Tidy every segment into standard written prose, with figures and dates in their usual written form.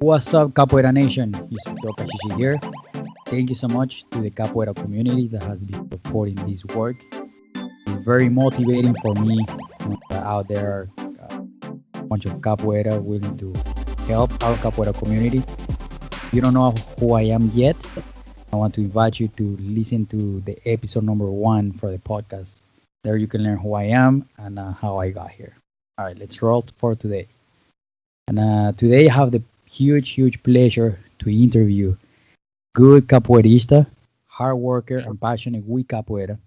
What's up, Capoeira Nation? It's Doka Shishi here. Thank you so much to the Capoeira community that has been supporting this work. It's very motivating for me out there. A bunch of Capoeira willing to help our Capoeira community. If you don't know who I am yet, I want to invite you to listen to the episode number 1 for the podcast. There you can learn who I am and how I got here. All right, let's roll for today. And today I have the huge pleasure to interview good capoeirista, hard worker, and passionate with capoeira.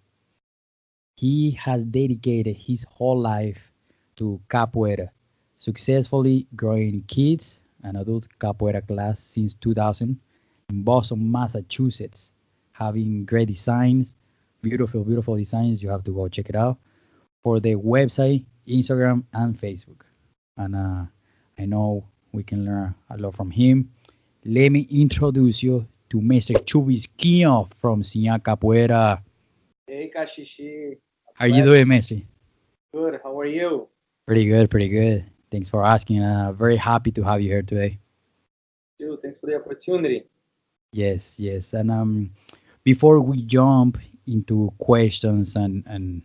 He has dedicated his whole life to capoeira, successfully growing kids and adult capoeira class since 2000 in Boston, Massachusetts, having great designs, beautiful designs. You have to go check it out for the website, Instagram, and Facebook. And I know we can learn a lot from him. Let me introduce you to Mr. Chuvisquinho from Sinha Capoeira. Hey, Kashishi. How are you doing, Mestre? Good. How are you? Pretty good. Thanks for asking. Very happy to have you here today. Dude, thanks for the opportunity. Yes. And before we jump into questions and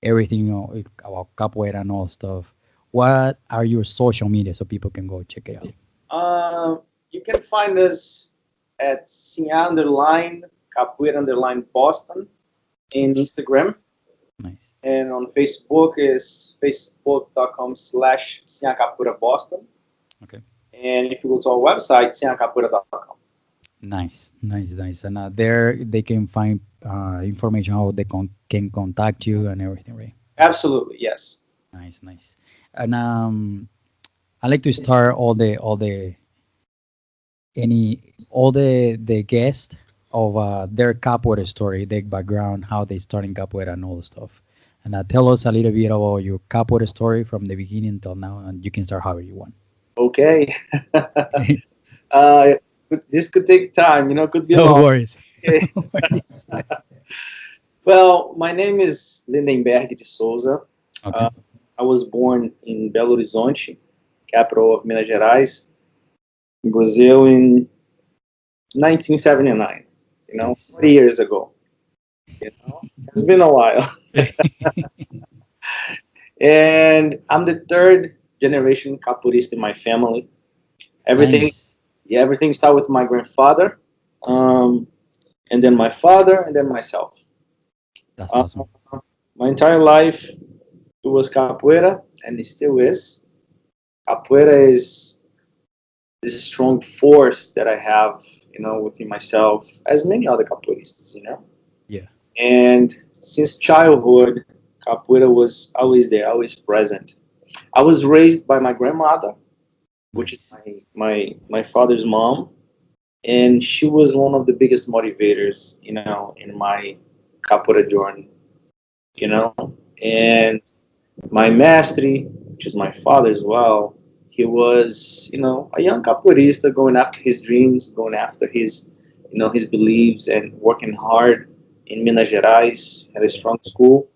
everything about capoeira and all stuff, what are your social media so people can go check it out? You can find us at Sinha underline Capoeira underline Boston in Instagram, Nice. and on Facebook is facebook.com/Sinha Capoeira Boston. Okay. And if you go to our website, sinhacapoeira.com. Nice. And there they can find information how they can contact you and everything, right? Absolutely, yes. Nice. And I like to start all the guests of their capoeira story, their background, how they start in capoeira and all the stuff. And tell us a little bit about your capoeira story from the beginning until now, and you can start however you want. Okay. uh, this could take time, could be No long. worries. Okay. No worries. Well, my name is Lindenberg de Souza. Okay. Uh, I was born in Belo Horizonte, capital of Minas Gerais, in Brazil in 1979. Nice. 40 years ago. It's been a while. And I'm the third generation capoeirista in my family. Everything, Nice. yeah, everything started with my grandfather, um, and then my father, and then myself. That's Uh, awesome. my entire life it was capoeira, and it still is. Capoeira is this strong force that I have, within myself, as many other capoeiristas. Yeah. And since childhood, capoeira was always there, always present. I was raised by my grandmother, which is Nice. my father's mom, and she was one of the biggest motivators, in my capoeira journey, you know. And my Mestre, which is my father as well, he was, a young capoeirista going after his dreams, going after his beliefs and working hard in Minas Gerais at a strong school.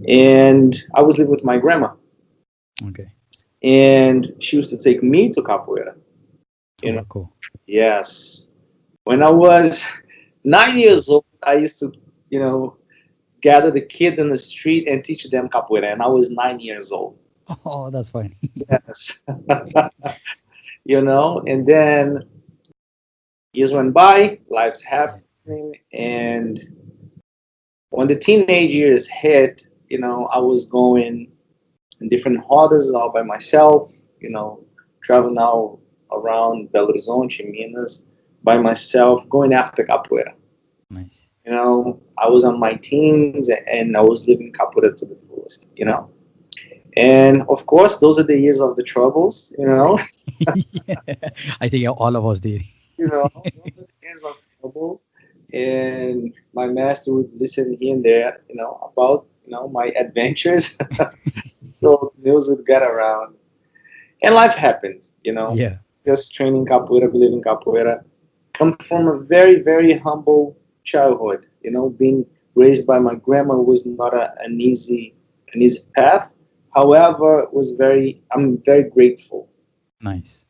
And I was living with my grandma, Okay. and she used to take me to capoeira. Oh, You know, cool. yes. When I was 9 years old, I used to, gather the kids in the street and teach them capoeira, and I was 9 years old. Oh, that's fine. Yes. And then years went by, life's Yeah. happening, and when the teenage years hit, I was going in different holidays all by myself, traveling out around Belo Horizonte, Minas, by myself, going after capoeira. Nice. I was on my teens and I was living capoeira to the fullest. And of course, those are the years of the troubles. Yeah. I think all of us did. Those are the years of trouble. And my master would listen here and there, about, my adventures. So news would get around. And life happened. Yeah. Just training capoeira, believing capoeira. Come from a very, very humble childhood. Being raised by my grandma was not an easy path. However, I'm very grateful. Nice.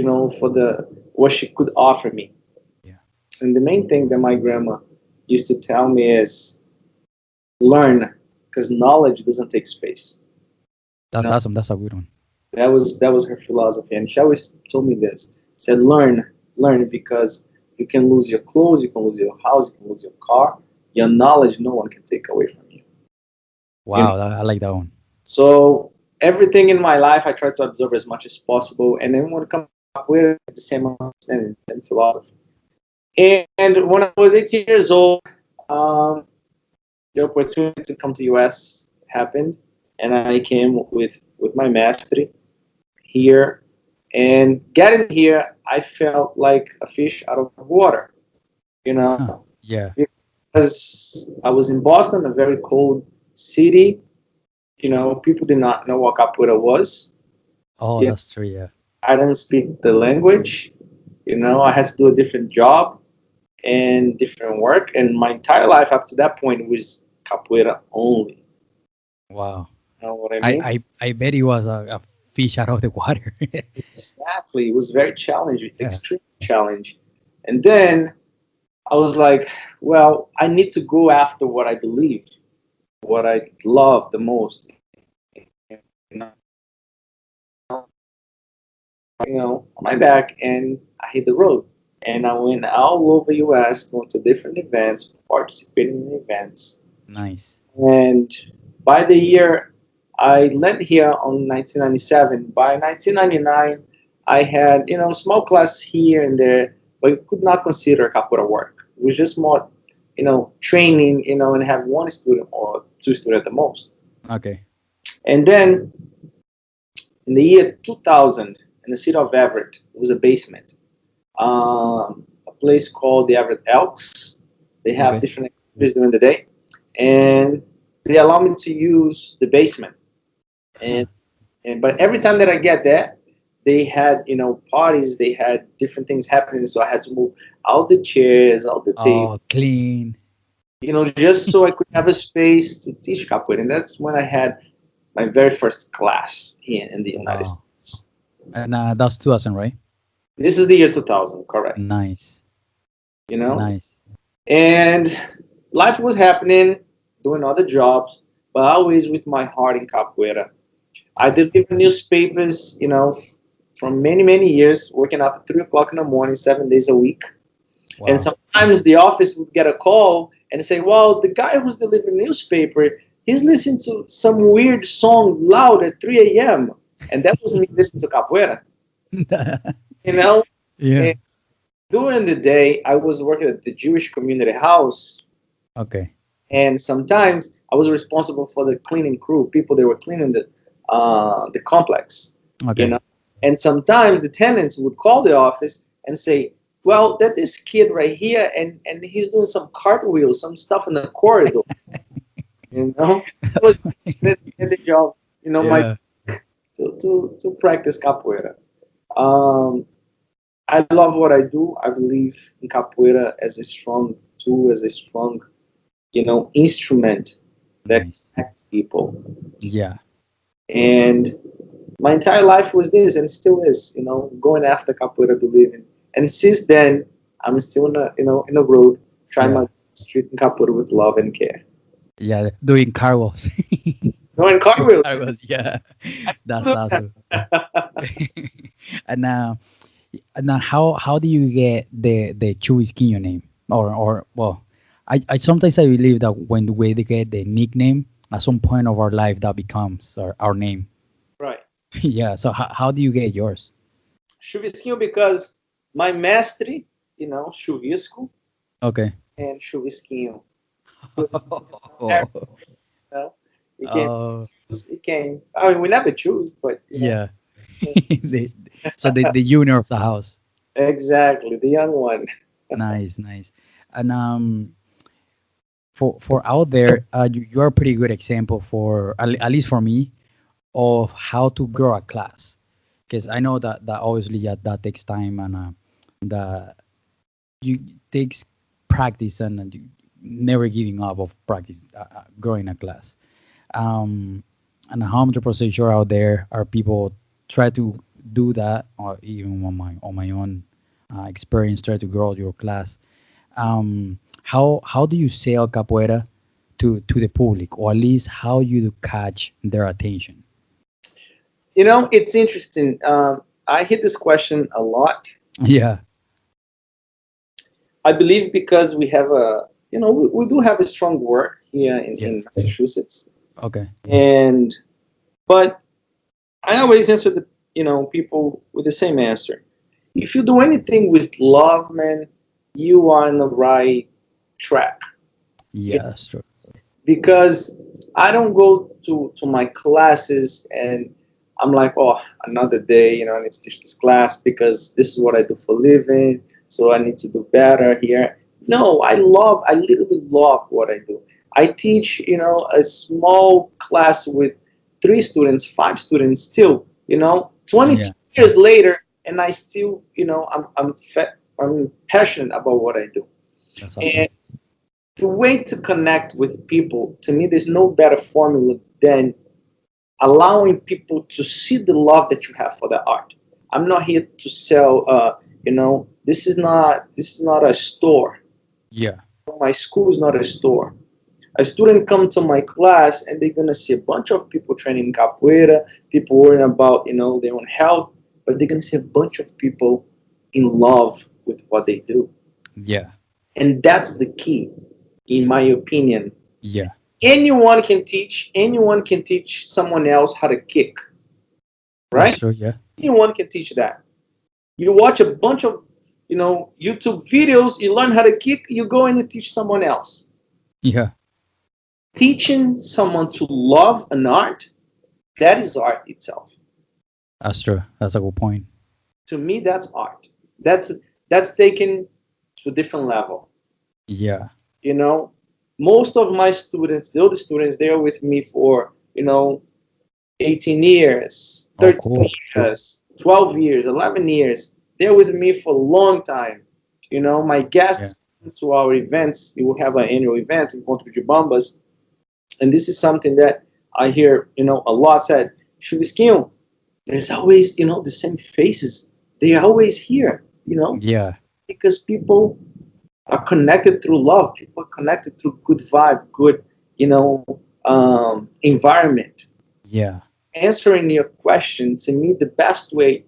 for the what she could offer me. Yeah. And the main thing that my grandma used to tell me is learn, because knowledge doesn't take space. You That's know, awesome. That's a good one. that was her philosophy, and she always told me this. She said, learn, because you can lose your clothes, you can lose your house, you can lose your car. Your knowledge, no one can take away from you. You know? Wow, I like that one. So everything in my life, I try to absorb as much as possible. And then when it comes to capoeira, it's the same understanding, the same philosophy. And when I was 18 years old, um, the opportunity to come to US happened, and I came with my Mestre here. And getting here, I felt like a fish out of water, you Huh. know, Yeah. because I was in Boston, a very cold city. People did not know what capoeira was. Oh, Yeah, that's true. Yeah. I didn't speak the language. I had to do a different job and different work, and my entire life up to that point was capoeira only. Wow. You know what I I mean? I, I bet it was a fish out of the water. Exactly. It was very challenging, Yeah. extreme challenge. And then I was like, well, I need to go after what I believe, what I love the most. You know, on my back, and I hit the road. And I went all over US, going to different events, participating in events. Nice. And by the year I led here on 1997, by 1999, I had, small classes here and there, but you could not consider capoeira work. It was just more, training, and have one student or two students at the most. Okay. And then in the year 2000, in the city of Everett, it was a basement. A place called the Everett Elks. They have Okay. different activities during the day, and they allow me to use the basement. Huh. And but every time that I get there, they had parties. They had different things happening, so I had to move all the chairs, all the tables, Oh, clean. just so I could have a space to teach capoeira. And that's when I had my very first class here in the United Wow. States. And that's 2000, right? This is the year 2000, correct? Nice. You know, Nice. and life was happening, doing other jobs, but always with my heart in capoeira. I Okay. delivered newspapers, from many, many years, working up at 3 o'clock in the morning, 7 days a week. And Wow. sometimes the office would get a call and say, well, the guy who's delivering newspaper, he's listening to some weird song loud at 3 a.m. And that was me listening to capoeira, you know? Yeah. And during the day, I was working at the Jewish community house. Okay. And sometimes I was responsible for the cleaning crew, people that were cleaning the complex, you Okay. know. And sometimes the tenants would call the office and say, "Well, that this kid right here, and he's doing some cartwheels, some stuff in the corridor." That That's was funny. the job, my Yeah. to practice capoeira. Um, I love what I do. I believe in capoeira as a strong tool, as a strong instrument that Nice. connects people. Yeah. And my entire life was this, and still is, going after capoeira, believing. And since then, I'm still in the road, trying Yeah. my street in capoeira with love and care. Yeah. Doing carvels. Doing Doing cartwheels. carvels. Yeah. I That's still do awesome. that. And now how do you get the Chuvisquinho name? Or well, I sometimes I believe that when we get the nickname at some point of our life that becomes our name. Right. Yeah. So how do you get yours? Chuvisquinho, because my mestre, chuvisco, Okay. and chuvisquinho. Was, Oh, you know, you can't oh, choose. You can. I mean, we never choose, but yeah. the, so the junior of the house. exactly the young one. Nice, nice. And for out there, you are a pretty good example for at least for me of how to grow a class, because I know that obviously that takes time, and that you takes practice, and you never giving up of practice growing a class. um and 100% sure out there are people try to do that, or even on my own experience, try to grow your class. How do you sell capoeira to the public, or at least how you do catch their attention? It's interesting. I hit this question a lot. Yeah. I believe because we have we do have a strong work here Yeah. in Massachusetts, Okay. and but I always answer the people with the same answer. If you do anything with love, man, you are on the right track. Yeah, that's true. Because I don't go to my classes and I'm like, oh, another day, I need to teach this class because this is what I do for a living, so I need to do better here. No, I literally love what I do. I teach, a small class with 3 students, 5 students still, 22 Yeah, years later, and I still, I'm passionate about what I do. that's And awesome. the way to connect with people, to me, there's no better formula than allowing people to see the love that you have for the art. I'm not here to sell. This is not a store. Yeah, My school is not a store. A student come to my class and they're gonna see a bunch of people training capoeira, people worrying about their own health, but they're gonna see a bunch of people in love with what they do, yeah, and that's the key, in my opinion. yeah. Anyone can teach someone else how to kick, That's right? true. Yeah, Anyone can teach that. You watch a bunch of YouTube videos, you learn how to kick, you go and you teach someone else. yeah. Teaching someone to love an art, that is art itself. That's true. That's a good point. To me, that's art. That's taken to a different level. Yeah. you know Most of my students, the older students, they are with me for 18 years, Oh, 13 cool. years, 12 years, 11 years. They're with me for a long time. My Yeah. guests to our events, we will have an annual event in Encontro de Bambas, and this is something that I hear, a lot said, Chuvisquinho, there's always, the same faces. They are always here, Yeah. because people are connected through love. People are connected through good vibe, good, environment. Yeah. Answering your question, to me, the best way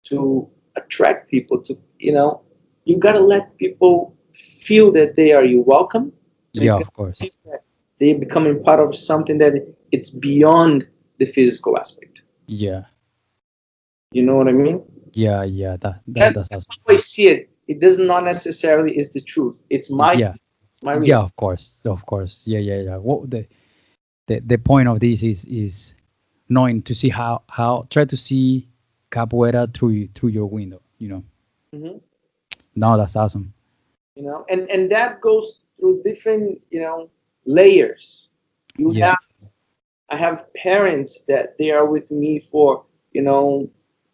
to attract people to, you got to let people feel that they are you welcome. They Yeah. got Of course. to feel that they're becoming part of something that it's beyond the physical aspect. Yeah. You know what I mean? Yeah. Yeah. That's That's awesome. how I see it. It does not necessarily is the truth. Yeah. It's my Yeah. reality. Of course. Of course. Yeah. Yeah. Yeah. What the point of this is knowing to see how try to see capoeira through your window. Mhm. No, that's awesome. And that goes through different layers. you Yeah. have I have parents that they are with me for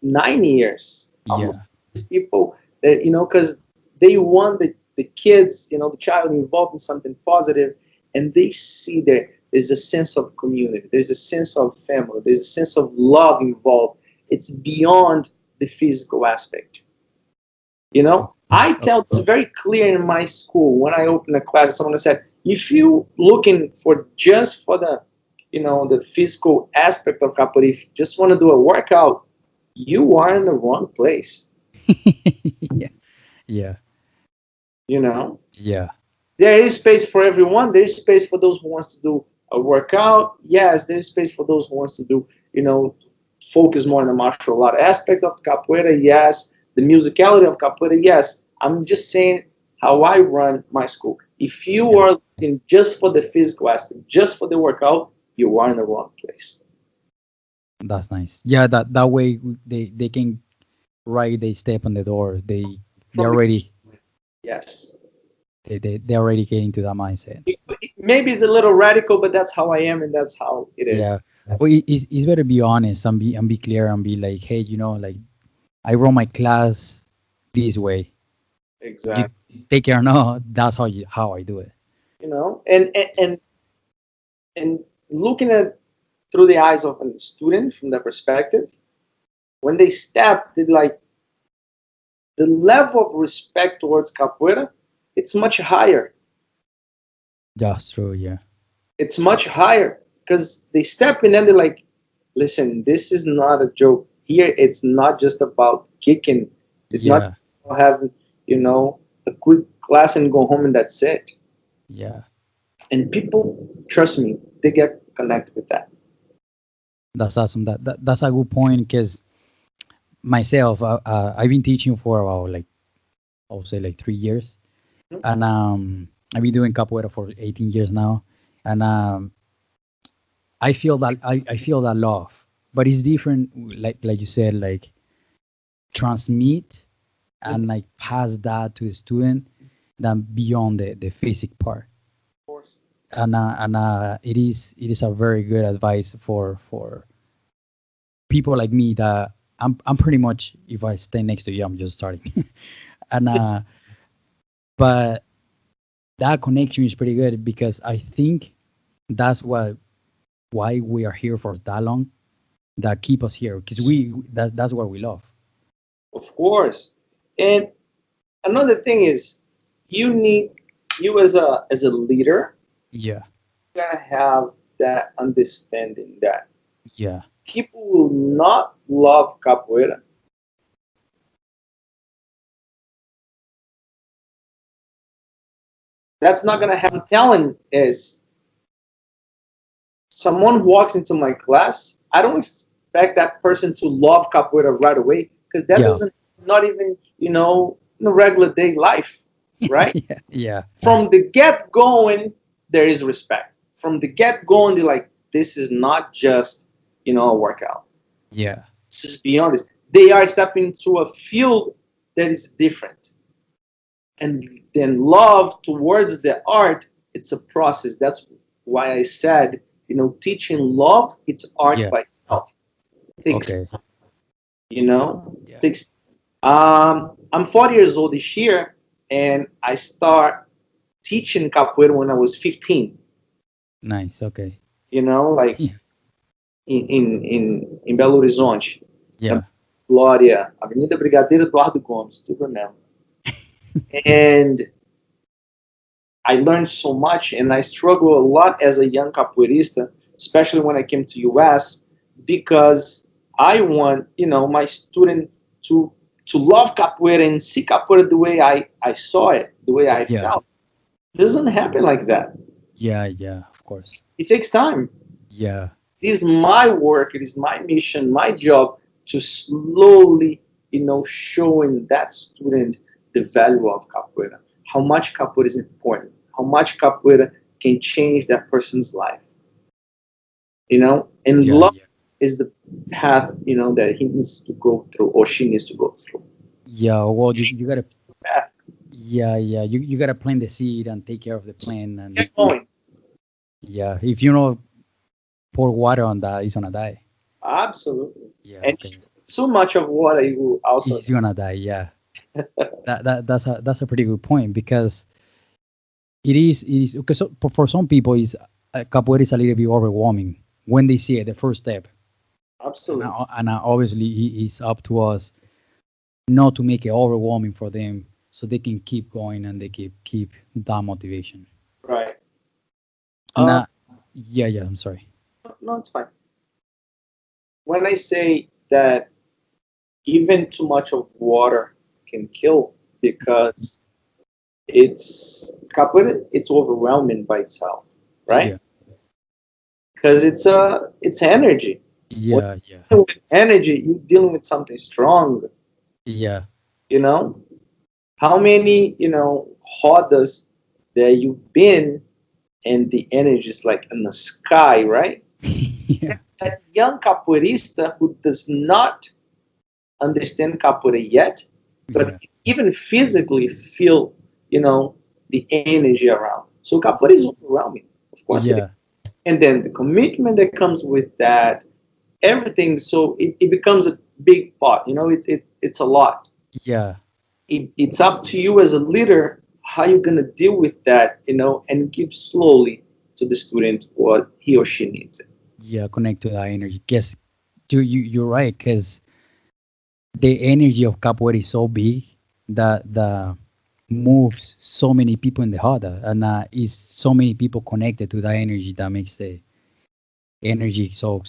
9 years, almost. Yeah. These people that because they want the kids, the child involved in something positive, and they see there's a sense of community, there's a sense of family, there's a sense of love involved. It's beyond the physical aspect. I Okay. tell it's very clear in my school when I open a class. Someone said, if you looking for just for the physical aspect of capoeira, if you just want to do a workout, you are in the wrong place. Yeah. Yeah. You know, Yeah. there is space for everyone. There is space for those who wants to do a workout. Yes, there is space for those who wants to do, focus more on the martial art aspect of capoeira. Yes, the musicality of capoeira. Yes, I'm just saying how I run my school. If you Yeah. are looking just for the physical aspect, just for the workout, you are in the wrong place. That's nice. Yeah. That way they can right they step on the door. They From the already Yes, they already get into that mindset. maybe it's a little radical, but that's how I am, and that's how it is. Yeah. Well, it's better be honest and be clear and be like, hey, like I run my class this way. You Exactly. take care. No, that's how I do it. And looking at through the eyes of a student from that perspective, when they step, they like the level of respect towards capoeira. It's much higher. That's true. Yeah. It's much higher because they step in and they're like, listen, this is not a joke. Here, it's not just about kicking. It's not Yeah. about having, a quick class and go home and that's it. Yeah. And people, trust me, they get connected with that. That's awesome. That's a good point because myself, I've been teaching for about like I'll say like 3 years, and I've been doing capoeira for 18 years now, and I feel that love, but it's different. Like you said, like transmit Mhm. and like pass that to the student than beyond the physic part. Of course. And it is a very good advice for people like me that I'm pretty much, if I stay next to you, I'm just starting. And but that connection is pretty good because I think that's what why we are here for that long, that keep us here because that's what we love. Of course. And another thing is you need you as a leader, Yeah. you gotta have that understanding that Yeah. people will not love capoeira. That's not gonna happen. Talent is someone walks into my class, I don't expect that person to love capoeira right away because that Yeah. doesn't not even in a regular day life, right? Yeah. Yeah. From the get going, there is respect. From the get going, they're like, this is not just a workout. Yeah. This is beyond this. They are stepping into a field that is different, and then love towards the art. It's a process. That's why I said, teaching love, it's art Yeah. by itself. It takes, Okay. it Yeah. takes. I'm 40 years old this year, and I start teaching capoeira when I was 15. Nice. Okay. Like Yeah. in Belo Horizonte, Yeah. Glória, Avenida Brigadeiro Eduardo Gomes, still remember. And I learned so much, and I struggle a lot as a young capoeirista, especially when I came to US, because I want my student to love capoeira and see capoeira the way I saw it, the way I Yeah. felt. It doesn't happen like that. Yeah. Yeah. Of course. It takes time. Yeah. It is my work, it is my mission, my job to slowly, showing that student the value of capoeira, how much capoeira is important, how much capoeira can change that person's life, and Yeah. love Yeah. is the path, that he needs to go through or she needs to go through. Yeah. Well, you gotta. Path. Yeah. Yeah. You gotta plant the seed and take care of the plant. And Get going. yeah, if you don't pour water on that, it's gonna die. Absolutely. Yeah. And Okay. so much of what I will also It's gonna die. Yeah. That's a pretty good point because it is because for some people is capoeira is a little bit overwhelming when they see it the first step, and absolutely obviously it's up to us not to make it overwhelming for them so they can keep going and they keep that motivation. right. And Um, yeah, yeah, I'm sorry. no, it's fine. When I say that even too much of water can kill because it's overwhelming by itself, right? Yeah, Because it's energy. When yeah, yeah, you're dealing with energy, you're dealing with something strong. yeah. You know how many rodas that you've been, and the energy is like in the sky, right? Yeah, That young capoeirista who does not understand capoeira yet, but yeah, even physically feel, the energy around. So capoeira is overwhelming, of course it is. yeah, And then the commitment that comes with that, everything. So it becomes a big pot. It's a lot. yeah, It's up to you as a leader how you're gonna deal with that, and give slowly to the student what he or she needs. yeah. Connect to that energy. Guess you're right because the energy of capoeira is so big that the moves so many people in the Hada, and is so many people connected to that energy that makes the energy so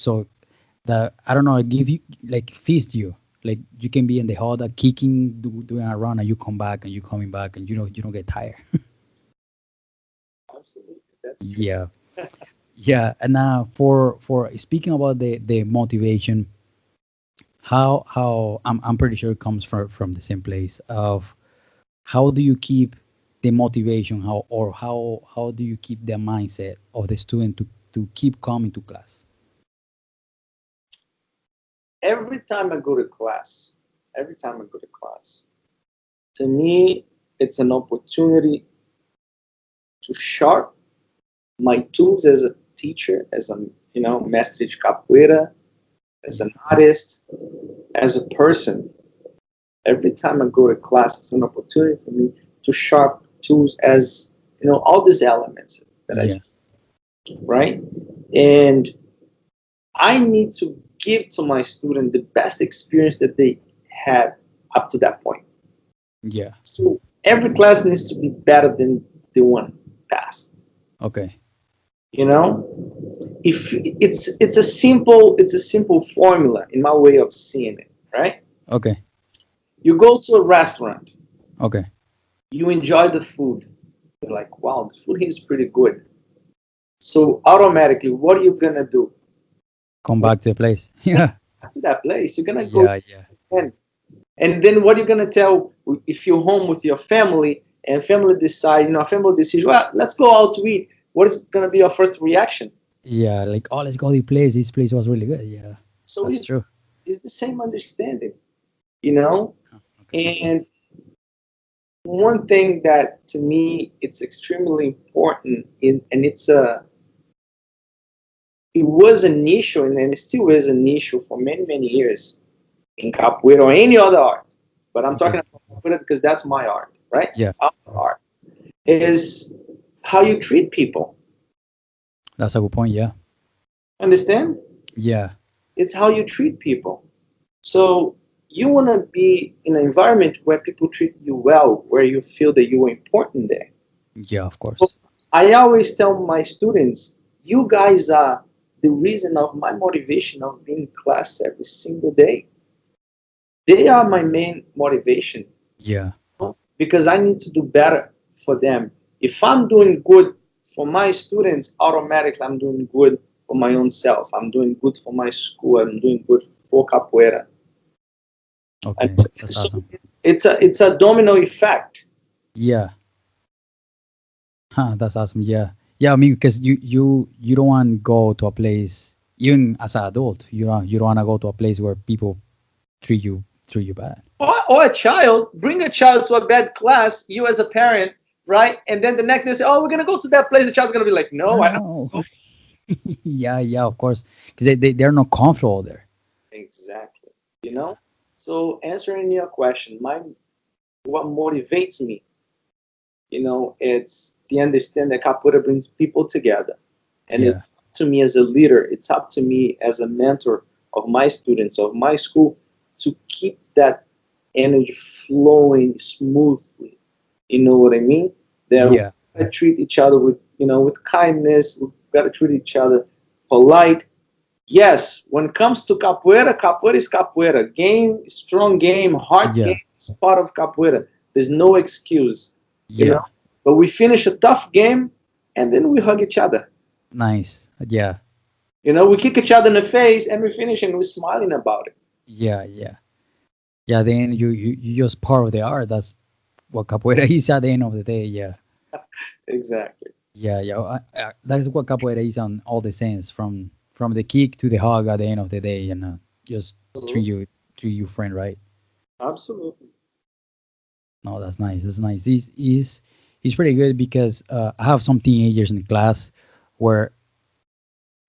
the I don't know, give you like feast you. Like you can be in the Hada kicking, doing a run, and you come back and you coming back, and you don't get tired. Absolutely, that's true. Yeah, yeah. And now for speaking about the motivation, how I'm pretty sure it comes from the same place of how do you keep the motivation, how do you keep the mindset of the student to keep coming to class? Every time I go to class, every time I go to class, to me, it's an opportunity to sharp my tools as a teacher, as a Mestre de Capoeira, as an artist, as a person. Every time I go to class, it's an opportunity for me to sharp tools as all these elements that I Yeah, just right, and I need to give to my student the best experience that they had up to that point. yeah. So every class needs to be better than the one past. Okay. You know, if it's a simple formula in my way of seeing it. Right? Okay. You go to a restaurant, Okay. you enjoy the food. You're like, wow, the food here is pretty good. So automatically, what are you gonna do? Come When back to the place. you get Yeah. back to that place, you're gonna go Yeah, yeah. again. And then what are you gonna tell if you're home with your family and family decides, well, let's go out to eat. What is gonna be your first reaction? Yeah, like, oh, let's go to the place. This place was really good. Yeah, So that's true. it's the same understanding, you know. Oh, okay. And one thing that to me it's extremely important and it was an issue and it still is an issue for many years in capoeira or any other art, but I'm Okay. talking about capoeira because that's my art, right? Yeah, Our art is how you treat people. that's a good point. Yeah. Understand? Yeah. It's how you treat people. So you want to be in an environment where people treat you well, where you feel that you are important there. Yeah, of So course. I always tell my students, you guys are the reason of my motivation of being in class every single day. They are my main motivation Yeah. because I need to do better for them. If I'm doing good for my students, automatically I'm doing good for my own self. I'm doing good for my school. I'm doing good for capoeira. And Okay. That's so awesome. it's a domino effect. Yeah. Huh, that's awesome. Yeah. Yeah, I mean, because you don't want to go to a place even as an adult. You don't want to go to a place where people treat you bad. Or a child, bring a child to a bad class, you as a parent, right? And then the next day say, oh, we're gonna go to that place. The child's gonna be like, no, I don't No. know. Yeah, yeah, of course, because they're not comfortable there. Exactly. You know? So answering your question, what motivates me, it's the understand that capoeira brings people together. And it's Yeah, up to me as a leader, it's up to me as a mentor of my students, of my school, to keep that energy flowing smoothly. You know what I mean? That we yeah, gotta treat each other with kindness. We gotta treat each other polite. Yes, when it comes to capoeira, capoeira is capoeira. Game, strong game, hard game yeah, is part of capoeira. There's no excuse, you know. yeah. But we finish a tough game and then we hug each other. Nice. Yeah, We kick each other in the face and we finish and we're smiling about it. yeah, yeah, yeah. Then you just part of the art. That's what capoeira is at the end of the day. Yeah, Exactly. yeah, yeah. That's what capoeira is on all the sense, from the kick to the hug at the end of the day, and just treat Absolutely. you treat you friend right. Absolutely. No, that's nice. That's nice. He's pretty good because I have some teenagers in the class where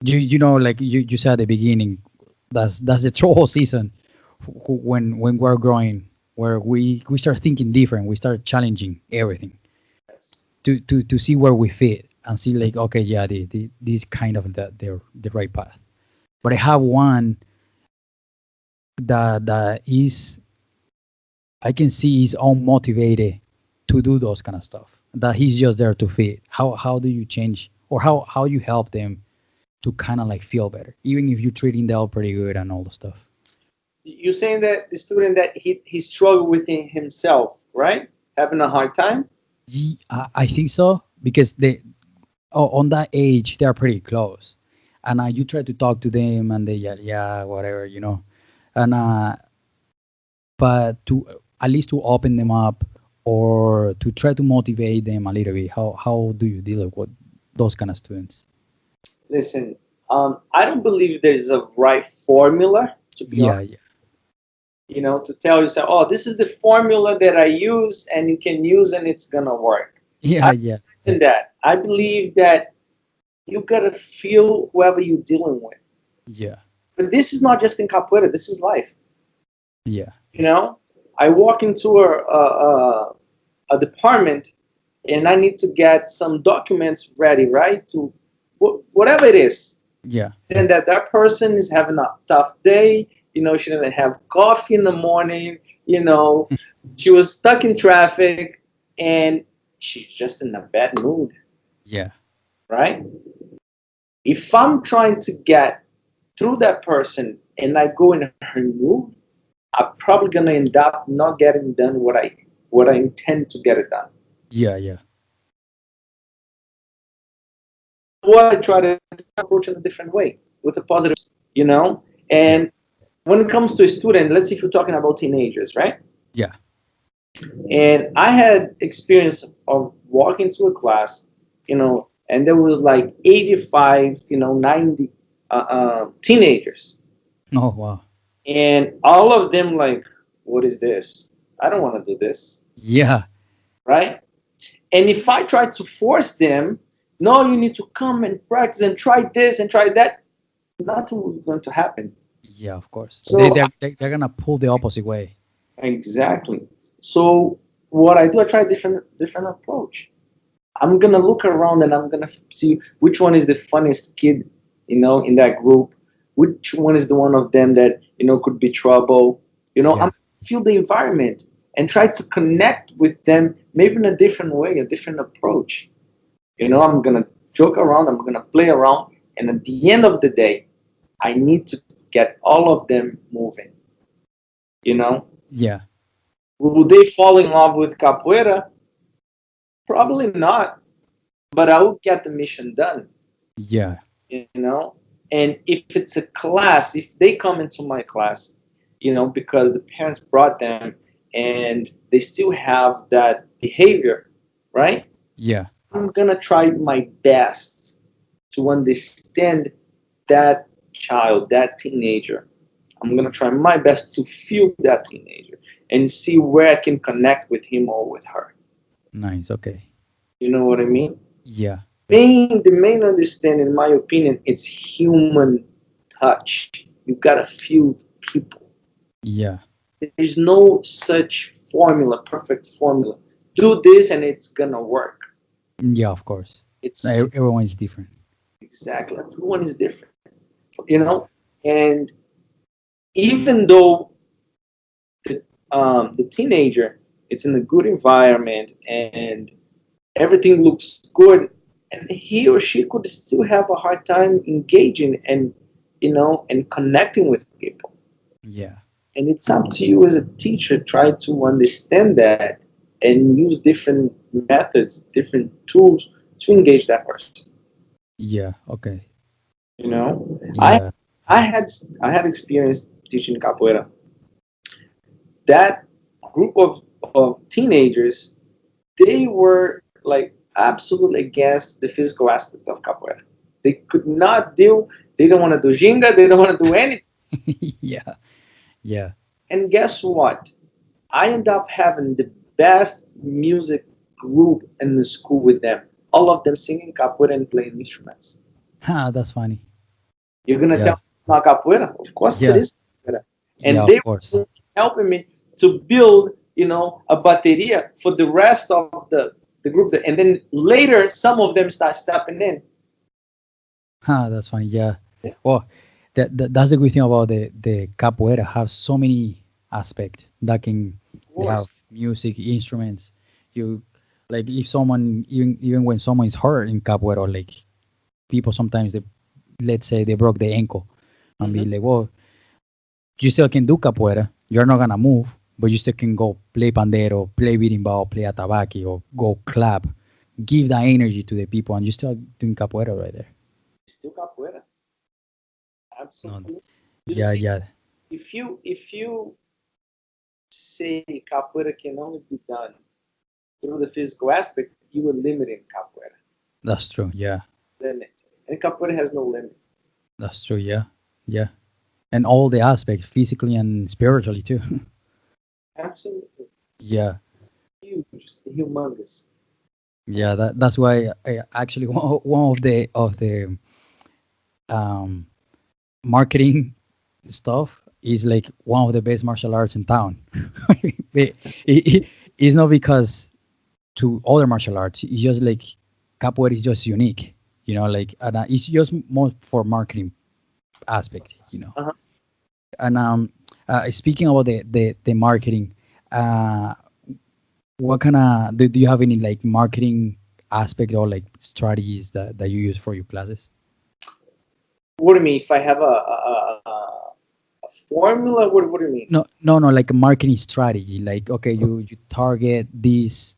like you said at the beginning, that's the troll season when we're growing, where we start thinking different, we start challenging everything Yes. to see where we fit and see like, okay, yeah, this kind of the right path. But I have one that is I can see he's unmotivated to do those kind of stuff. That he's just there to fit. How do you change, or how you help them to kind of like feel better, even if you're treating them pretty good and all the stuff. You're saying that the student that he struggled within himself, right? Having a hard time. I think so because they on that age they are pretty close, and you try to talk to them and they yeah whatever and but to at least to open them up or to try to motivate them a little bit. How do you deal with those kind of students? Listen, I don't believe there's a right formula, to be honest. Yeah, yeah, To tell yourself, oh, this is the formula that I use and you can use and it's gonna work. yeah, I yeah, believe in that. I believe that you gotta feel whoever you're dealing with. yeah, But this is not just in capoeira. This is life. yeah, I walk into a department and I need to get some documents ready, right? To whatever it is. yeah, And that person is having a tough day. She didn't have coffee in the morning. She was stuck in traffic and she's just in a bad mood, yeah, right? If I'm trying to get through that person and I go in her mood, I'm probably gonna end up not getting done what I intend to get it done. yeah, yeah, What I try to approach in a different way with a positive, you know. yeah, And when it comes to a student, let's see if you're talking about teenagers, right? yeah. And I had experience of walking to a class, and there was like 85, 90 teenagers, Oh wow. and all of them like, what is this? I don't want to do this, Yeah, right? And if I try to force them, no, you need to come and practice and try this and try that, nothing was going to happen. yeah. Of course, So they're gonna pull the opposite way. exactly. So what I do, I try a different approach. I'm gonna look around and I'm gonna see which one is the funniest kid, in that group. Which one is the one of them that could be trouble. Yeah, I'm feel the environment and try to connect with them, maybe in a different way, a different approach. I'm gonna joke around, I'm gonna play around, and at the end of the day, I need to get all of them moving. You know, yeah, will they fall in love with capoeira? Probably not, but I will get the mission done. yeah, you know and if it's a class, if they come into my class, because the parents brought them and they still have that behavior, right? yeah, I'm gonna try my best to understand that child, that teenager. I'm gonna try my best to feel that teenager and see where I can connect with him or with her. nice. Okay. You know what I mean? Yeah, The main understanding, in my opinion, it's human touch. You gotta feel people. yeah, There's no such formula, perfect formula. Do this and it's gonna work. yeah. Of course, It's everyone is different. exactly, everyone is different, you know. And even though the teenager, it's in a good environment and everything looks good, and he or she could still have a hard time engaging and connecting with people. Yeah, And it's up to you as a teacher try to understand that and use different methods, different tools to engage that person. yeah. Okay. You know, I Yeah, I had I had experience teaching capoeira. That group of teenagers, they were like absolutely against the physical aspect of capoeira. They could not deal. They don't want to do ginga. They don't want to do anything. yeah, yeah. And guess what? I end up having the best music group in the school with them. All of them singing capoeira and playing instruments. That's funny. You're gonna tell Yeah, me it's not capoeira? Of course it yeah, is capoeira. yeah. And Of they course. were helping me to build, a bateria for the rest of the group. And then later, some of them start stepping in. That's funny. Yeah. Well, that's the good thing about the capoeira. Have so many aspects that can They have course. music instruments. You like if someone even when someone is hurt in capoeira, like people sometimes they let's say they broke the ankle and be Hmm. like, well, you still can do capoeira. You're not gonna move, but you still can go play pandero, play birimbao, play atabaki, or go clap. Give that energy to the people, and you still doing capoeira right there. Still capoeira. No, Absolutely. You yeah, see, yeah, if you say capoeira can only be done through the physical aspect, you will limit in capoeira. that's true. Yeah, Limit. And capoeira has no limit. that's true. Yeah, yeah, and all the aspects, physically and spiritually too. Absolutely. Yeah, Huge, humongous. yeah. That's why I actually one of the um marketing stuff is like one of the best martial arts in town. It's not because to other martial arts. It's just like capoeira is just unique, like and it's just more for marketing aspect, Uh-huh. And speaking about the marketing, uh, what kind of do you have any like marketing aspect or like strategies that you use for your classes? What do you mean? If I have a formula, what do you mean? No, no, no, like a marketing strategy. Like, okay, you target these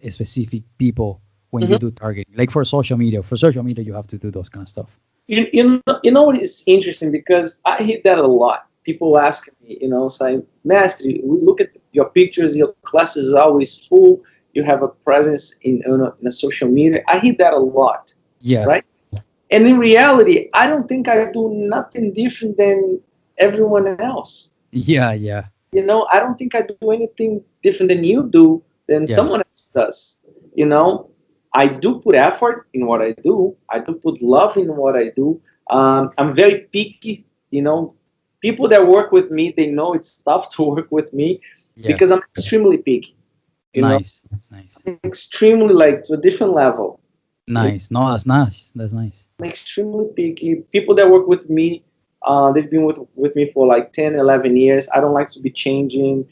specific people when you Mhm. do targeting. Like for social media. For social media, you have to do those kind of stuff. You know what is interesting because I hit that a lot. People ask me, saying, Master, we look at your pictures, your class is always full. You have a presence in a social media. I hit that a lot, Yeah, right? And in reality, I don't think I do nothing different than everyone else. yeah, yeah, I don't think I do anything different than you do, than yeah, someone else does. You know, I do put effort in what I do. I do put love in what I do. I'm very picky. People that work with me, they know it's tough to work with me yeah. because I'm extremely picky. You know, Nice, nice, I'm extremely like to a different level. You know, nice. No, that's nice. That's nice. I'm extremely picky. People that work with me, they've been with me for like 10, 11 years. I don't like to be changing,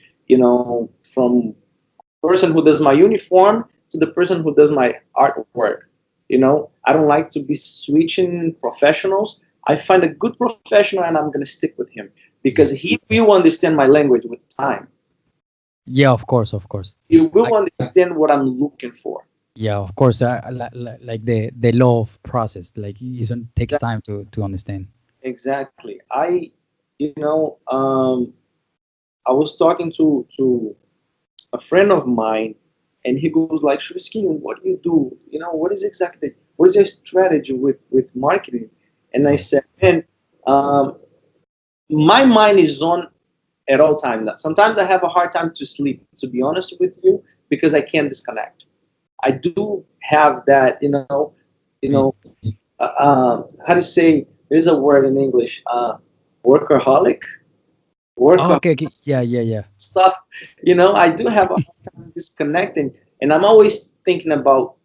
from person who does my uniform to the person who does my artwork. I don't like to be switching professionals. I find a good professional and I'm going to stick with him because Yeah, he will understand my language with time. yeah. Of course, of course. He I, will understand what I'm looking for. yeah, of course. Like the law of process. Like it takes time to understand. Exactly. I was talking to a friend of mine, and he goes like, Chuvisquinho, what do you do? What is your strategy with marketing? And I Yeah. said, man, um, my mind is on at all times. Sometimes I have a hard time to sleep, to be honest with you, because I can't disconnect. I do have that, Me. how to say, there's a word in English, workaholic, Oh, workaholic okay, okay. Yeah, yeah, yeah, stuff. I do have a hard time disconnecting, and I'm always thinking about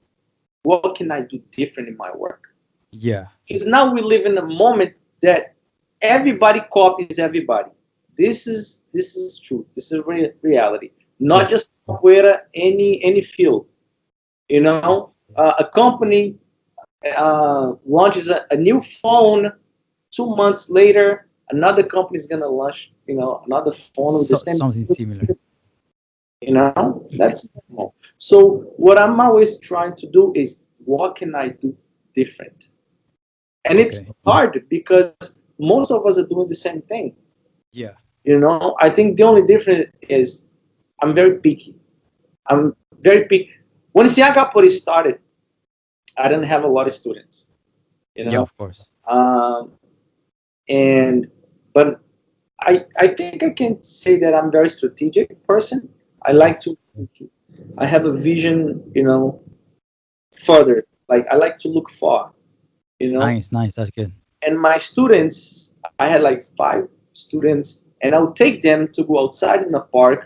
what can I do different in my work. yeah. Because now we live in a moment that everybody copies everybody. This is true. This is reality. Not Yeah. just capoeira, any field. A company launches a new phone. 2 months later, another company is gonna launch, another phone with the same. Something similar. That's normal. So what I'm always trying to do is what can I do different? And it's Okay. hard because most of us are doing the same thing. Yeah. I think the only difference is I'm very picky. I'm very picky. When Sinha Capoeira started, I didn't have a lot of students, you Yeah, know, of course. um, and but I think I can say that I'm a very strategic person. I Yeah. like to I have a vision, further. Like I like to look far, you know. Nice, nice. That's good. And my students, I had like 5 students, and I would take them to go outside in the park,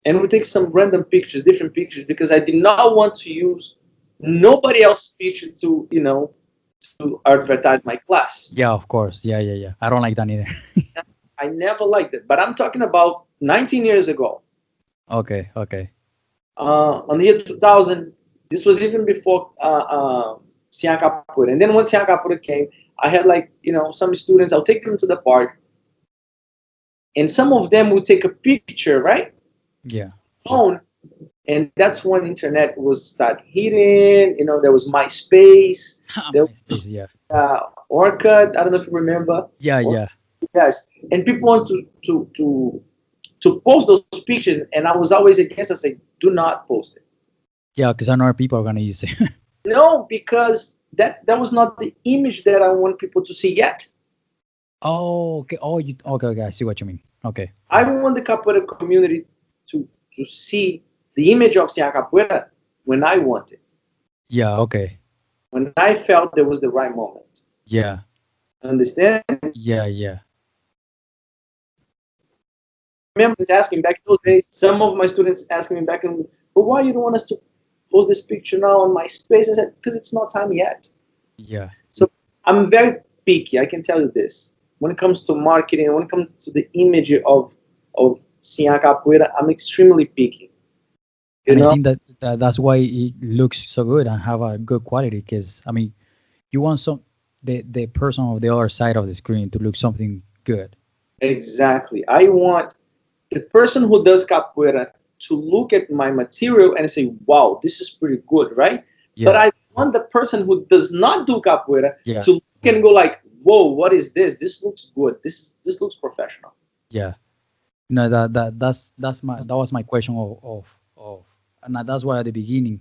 and we take some random pictures, different pictures, because I did not want to use nobody else's picture to advertise my class. Yeah, of course. Yeah, yeah, yeah. I don't like that either. I never liked it, but I'm talking about 19 years ago. Okay, okay. On the year 2000, this was even before Sinha Capoeira. And then when Sinha Capoeira came, I had like, some students, I'll take them to the park, and some of them would take a picture, right? Yeah. Phone. And that's when internet was start hitting. There was MySpace, there MySpace, was yeah. Orkut. I don't know if you remember. Yeah, yeah. Yes, and people want to post those pictures, and I was always against. I say, do not post it. Yeah, because I know people are gonna use it. No, because that was not the image that I want people to see yet. Oh, okay. Oh, you okay, okay. I see what you mean. Okay. I want the capoeira community to see the image of Sinha Capoeira when I want it, Yeah, okay. when I felt there was the right moment. Yeah. Understand? Yeah, yeah. Remember asking back in those days, some of my students asking me back, but why you don't want us to post this picture now on MySpace? I said, because it's not time yet. Yeah. So I'm very picky. I can tell you this. When it comes to marketing, when it comes to the image of Sinha Capoeira, I'm extremely picky. You And I know, think that's why it looks so good and have a good quality. Because I mean, you want the person on the other side of the screen to look something good. exactly. I want the person who does capoeira to look at my material and say, "Wow, this is pretty good," right? But Yeah. I want the person who does not do capoeira Yeah. to look and go like, "Whoa, what is this? This looks good. This looks professional." Yeah. No, that was my question of and that's why at the beginning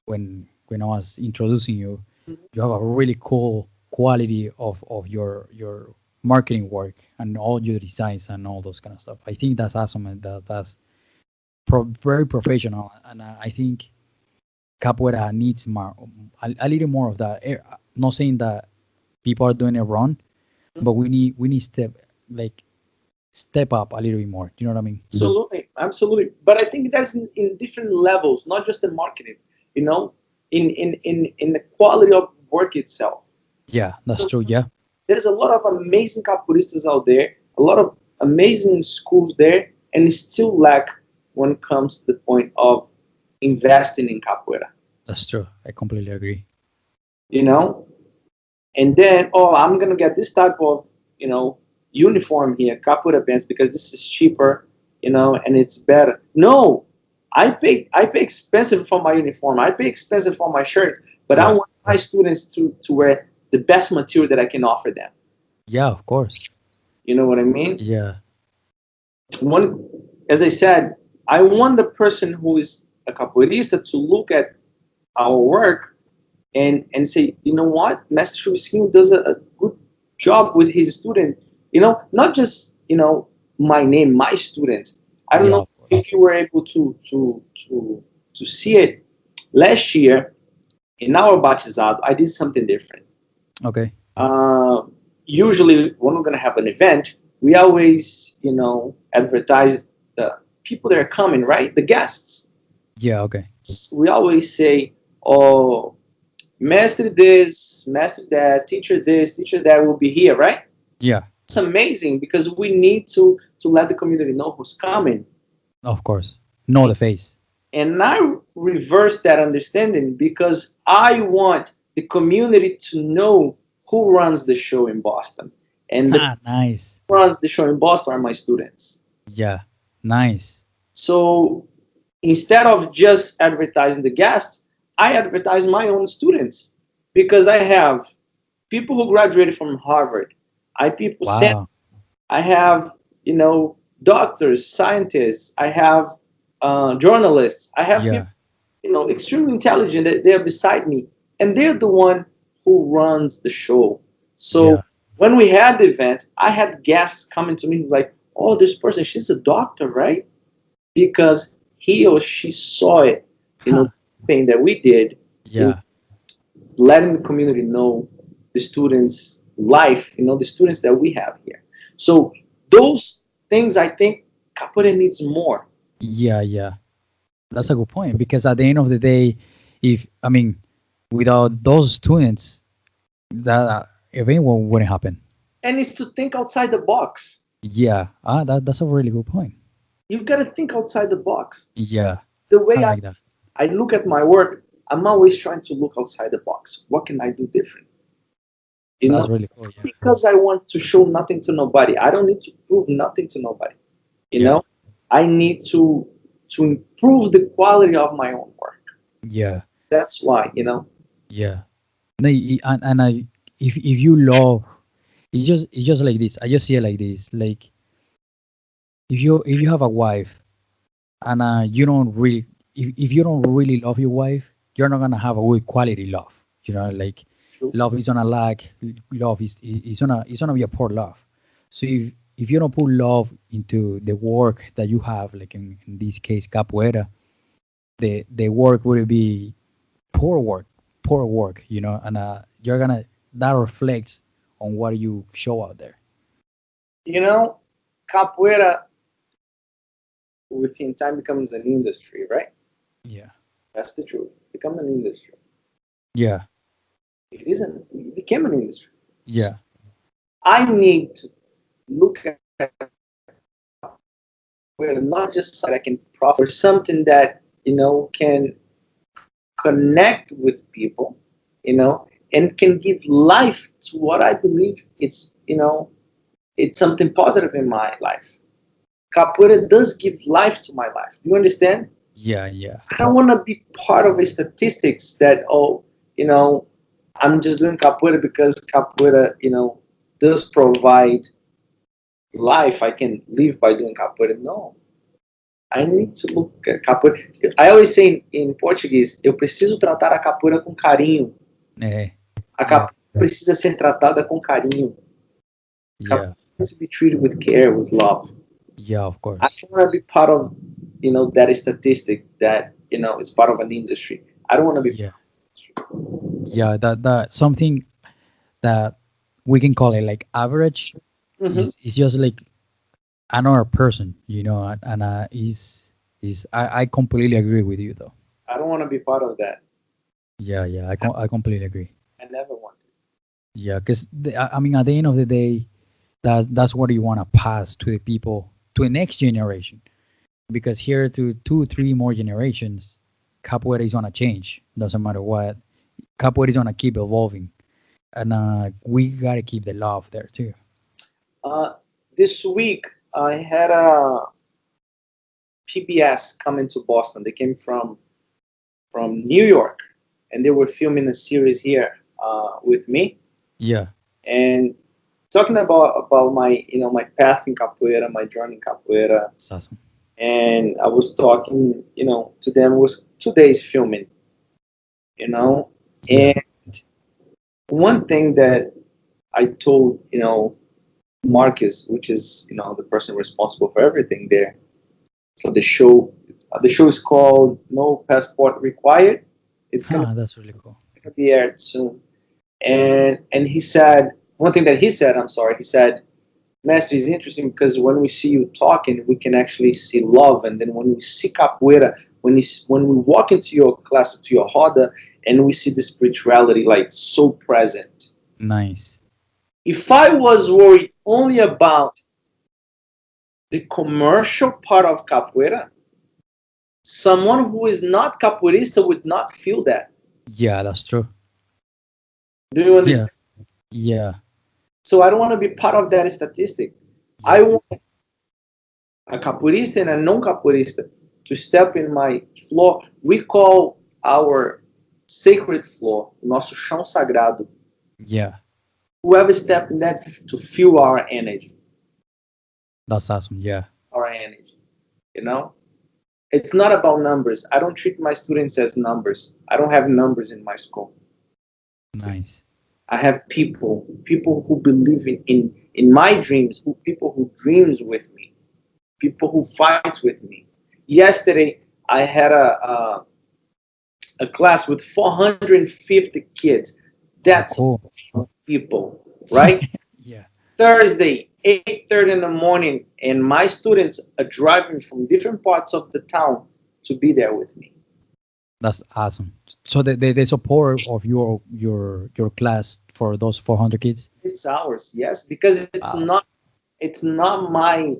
when I was introducing you, you have a really cool quality of your marketing work and all your designs and all those kind of stuff. I think that's awesome and that's very professional. And I think capoeira needs more a little more of that. Not saying that people are doing it wrong, but we need like step up a little bit more. Do you know what I mean? Absolutely, absolutely. But I think that's in different levels, not just the marketing. You know, in the quality of work itself. Yeah, that's So true. Yeah. there's a lot of amazing capoeiristas out there, a lot of amazing schools there, and it still lack when it comes to the point of investing in capoeira. That's true. I completely agree. You know, and then I'm gonna get this type of uniform here, capoeira pants, because this is cheaper, and it's better. No, I pay expensive for my uniform. I pay expensive for my shirt, but I Yeah. want my students to wear the best material that I can offer them. Yeah, of course. You know what I mean? Yeah. One, as I said, I want the person who is a capoeirista to look at our work and say, you know what, Master Chuvisquinho does a good job with his student. Not just my name, my students. I don't Yeah, know of course. if you were able to see it last year in our batizado. I did something different. Okay. Uh, Usually, when we're gonna have an event, we always advertise the people that are coming, right? The guests. Yeah, okay. We always say, "Oh, Mestre this, Mestre that, teacher this, teacher that will be here," right? Yeah, It's amazing because we need to let the community know who's coming. of course. Know the face. And I reverse that understanding because I want the community to know who runs the show in Boston. And the Ha, nice. who runs the show in Boston are my students. Yeah. Nice. So instead of just advertising the guests, I advertise my own students because I have people who graduated from Harvard. Wow. I have doctors, scientists. I have journalists. I have people Yeah. extremely intelligent that they're beside me, and they're the one who runs the show. So Yeah. when we had the event, I had guests coming to me who's like, "Oh, this person, she's a doctor, right?" Because he or she saw it, Huh. thing that we did in Yeah. letting the community know the students' life, the students that we have here. So those things, I think, Capoeira needs more. Yeah, yeah. That's a good point because at the end of the day, if I mean, without those students, that event wouldn't happen. And it's to think outside the box. Yeah. That's a really good point. You got to think outside the box. Yeah, The way I like that. I look at my work, I'm always trying to look outside the box. What can I do different? You That's know, really cool. Yeah, because I want to show nothing to nobody. I don't need to prove nothing to nobody. You yeah, know, I need to improve the quality of my own work. yeah, That's why, you know. yeah. No, and I, if you love, it's just like this. I just see it like this. Like if you have a wife and you don't really, if you don't really love your wife, you're not gonna have a good quality love. You know, like True. love is gonna lack. Love is gonna be a poor love. So if you don't put love into the work that you have, like in this case capoeira, the work will be poor work, poor work. You know, and you're gonna that reflects on what you show out there. You know, capoeira within time becomes an industry, right? Yeah, That's the truth. Become an industry. yeah, It isn't. It became an industry. yeah. I need to look at capoeira not just so that I can profit or something that can connect with people, and can give life to what I believe it's something positive in my life. Capoeira does give life to my life. Do you understand? Yeah, yeah, I don't want to be part of a statistics that you know, I'm just doing capoeira because capoeira does provide life. I can live by doing capoeira. No, I need to look at capoeira. I always say in Portuguese, eu preciso tratar a capoeira com carinho. eh, A yeah, capoeira precisa ser tratada com carinho. Capoeira yeah, needs to be treated with care, with love. yeah. Of I course. don't want to be part of that statistic that it's part of an industry. I don't want to be. Yeah, yeah. That something that we can call it like average Hmm. is just like another person, you know, and is I completely agree with you though. I don't want to be part of that. Yeah, yeah. I completely agree. I never wanted. Yeah, because I mean, at the end of the day, that's what you want to pass to the people, to the next generation. Because here to two, three more generations, capoeira is gonna change. Doesn't matter what. Capoeira is gonna keep evolving, and we gotta keep the love there too. Uh, this week I had a PBS coming to Boston. They came from New York, and they were filming a series here with me Yeah, and talking about my my path in capoeira, my journey in capoeira, it's awesome. and I was talking to them. It was 2 days filming, you know, Yeah, and one thing that I told Marcus, which is the person responsible for everything there for the show. The show is called No Passport Required. It's gonna, that's really cool. be aired soon. And he said one thing that he said. I'm sorry. He said, "Mestre is interesting because when we see you talking, we can actually see love, and then when we see capoeira, when we walk into your class, to your roda, and we see the spirituality like so present." Nice. If I was worried only about the commercial part of capoeira, someone who is not capoeirista would not feel that. Yeah, that's true. Do you Yeah, understand? yeah, So I don't want to be part of that statistic. I yeah. want a capoeirista and a non-capoeirista to step in my floor. We call our sacred floor, nosso chão sagrado. Yeah, Whoever step in that to feel our energy, that's awesome. Yeah, our energy. You know, it's not about numbers. I don't treat my students as numbers. I don't have numbers in my school. nice. I have people who believe in my dreams, people who dreams with me, people who fights with me. Yesterday, I had a class with 450 kids. Oh, That's cool. people, right? Yeah, Thursday, 8:30 in the morning, and my students are driving from different parts of the town to be there with me. that's awesome. So the support of your class for those 400 kids. It's ours, yes, because Wow. it's not my.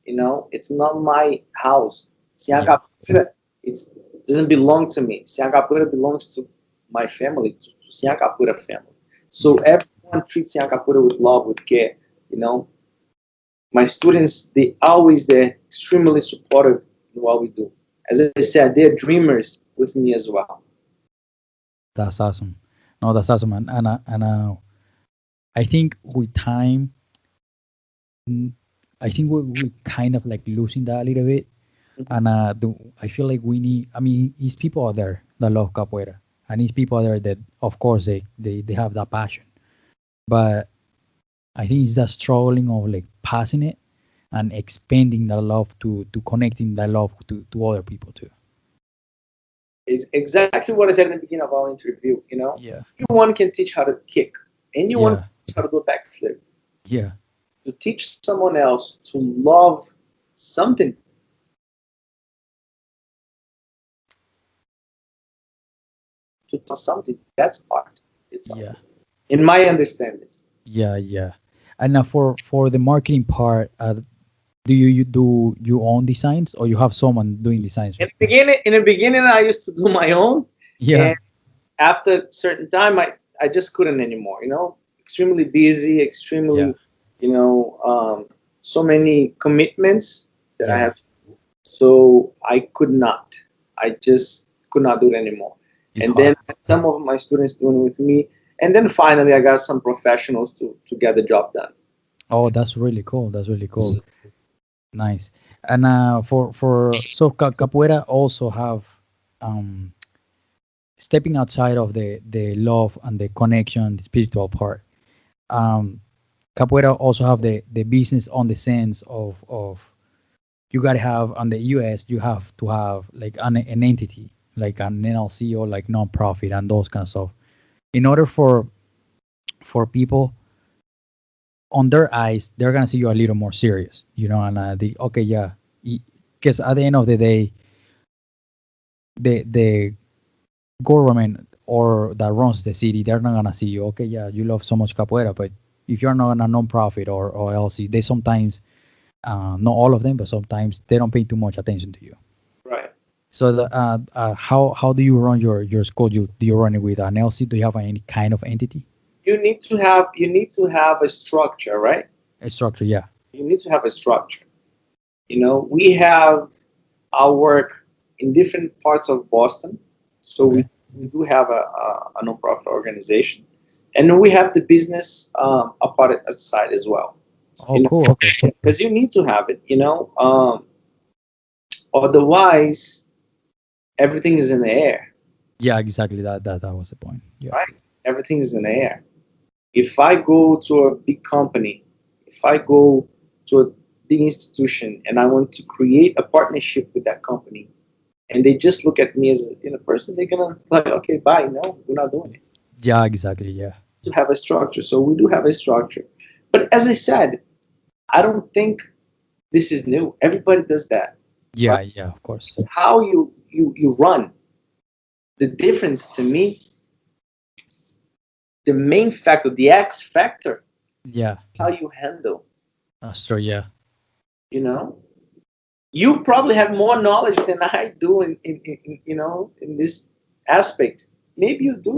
It's not my house. Sinha Yeah. Capoeira, it doesn't belong to me. Sinha Capoeira belongs to my family, to Sinha Capoeira family. So Yeah. everyone treats Sinha Capoeira with love, with care. You know, my students, they always they're extremely supportive in what we do. As I said, they're dreamers with me as well. That's awesome. No, that's awesome. And I think with time, mm, I think we kind of like losing that a little bit. Mhm. And I feel like we need, I mean, it's people out there that love capoeira. And it's people out there that, of course, they have that passion. But I think it's that struggling of like passing it and expanding that love to connecting that love to other people too. It's exactly what I said in the beginning of our interview. Yeah. Anyone can teach how to kick. Anyone can Yeah. teach how to do a backflip. Yeah. To teach someone else to love something, to do something, that's art itself, Yeah. in my understanding. Yeah. Yeah. And now for the marketing part, do you do you own designs or you have someone doing designs for you? In the beginning, I used to do my own, Yeah. and after a certain time, I just couldn't anymore. Extremely busy, Yeah. extremely, so many commitments that I Yeah. have. So I could not. I just could not do it anymore. It's And then hard. some of my students doing it with me. And then finally, I got some professionals to get the job done. Oh, that's really cool. That's really cool. Nice. And for so capoeira also have um stepping outside of the love and the connection, the spiritual part. Um, capoeira also have the business on the sense of you gotta have on the US you have to have like an entity like an NLC or like non-profit and those kind of stuff in order for people on their eyes they're gonna see you a little more serious, and the okay, yeah, because at the end of the day the government or that runs the city, they're not gonna see you. Okay, yeah, you love so much capoeira, but if you're not a non-profit or LC, they sometimes, not all of them, but sometimes they don't pay too much attention to you. Right. So how do you run your school? Do you run it with an LC? Do you have any kind of entity? You need to have a structure, right? A structure, yeah. You need to have a structure. We have our work in different parts of Boston. So we, Okay. we do have a nonprofit organization. And we have the business a part aside as well. Oh, cool. Okay. Because you need to have it, otherwise everything is in the air, Yeah, exactly. That was the point. Yeah. right? Everything is in the air. If I go to a big company, if I go to a big institution and I want to create a partnership with that company, and they just look at me as a person, they're gonna like, okay, bye. No, we're not doing it. Yeah, exactly. Yeah. To have a structure, so we do have a structure. But as I said, I don't think this is new. Everybody does that. Yeah, Right? yeah, of course. How you run. The difference to me, the main factor, the X factor, Yeah, how you handle. that's true. Yeah. You know, you probably have more knowledge than I do in this aspect. Maybe you do,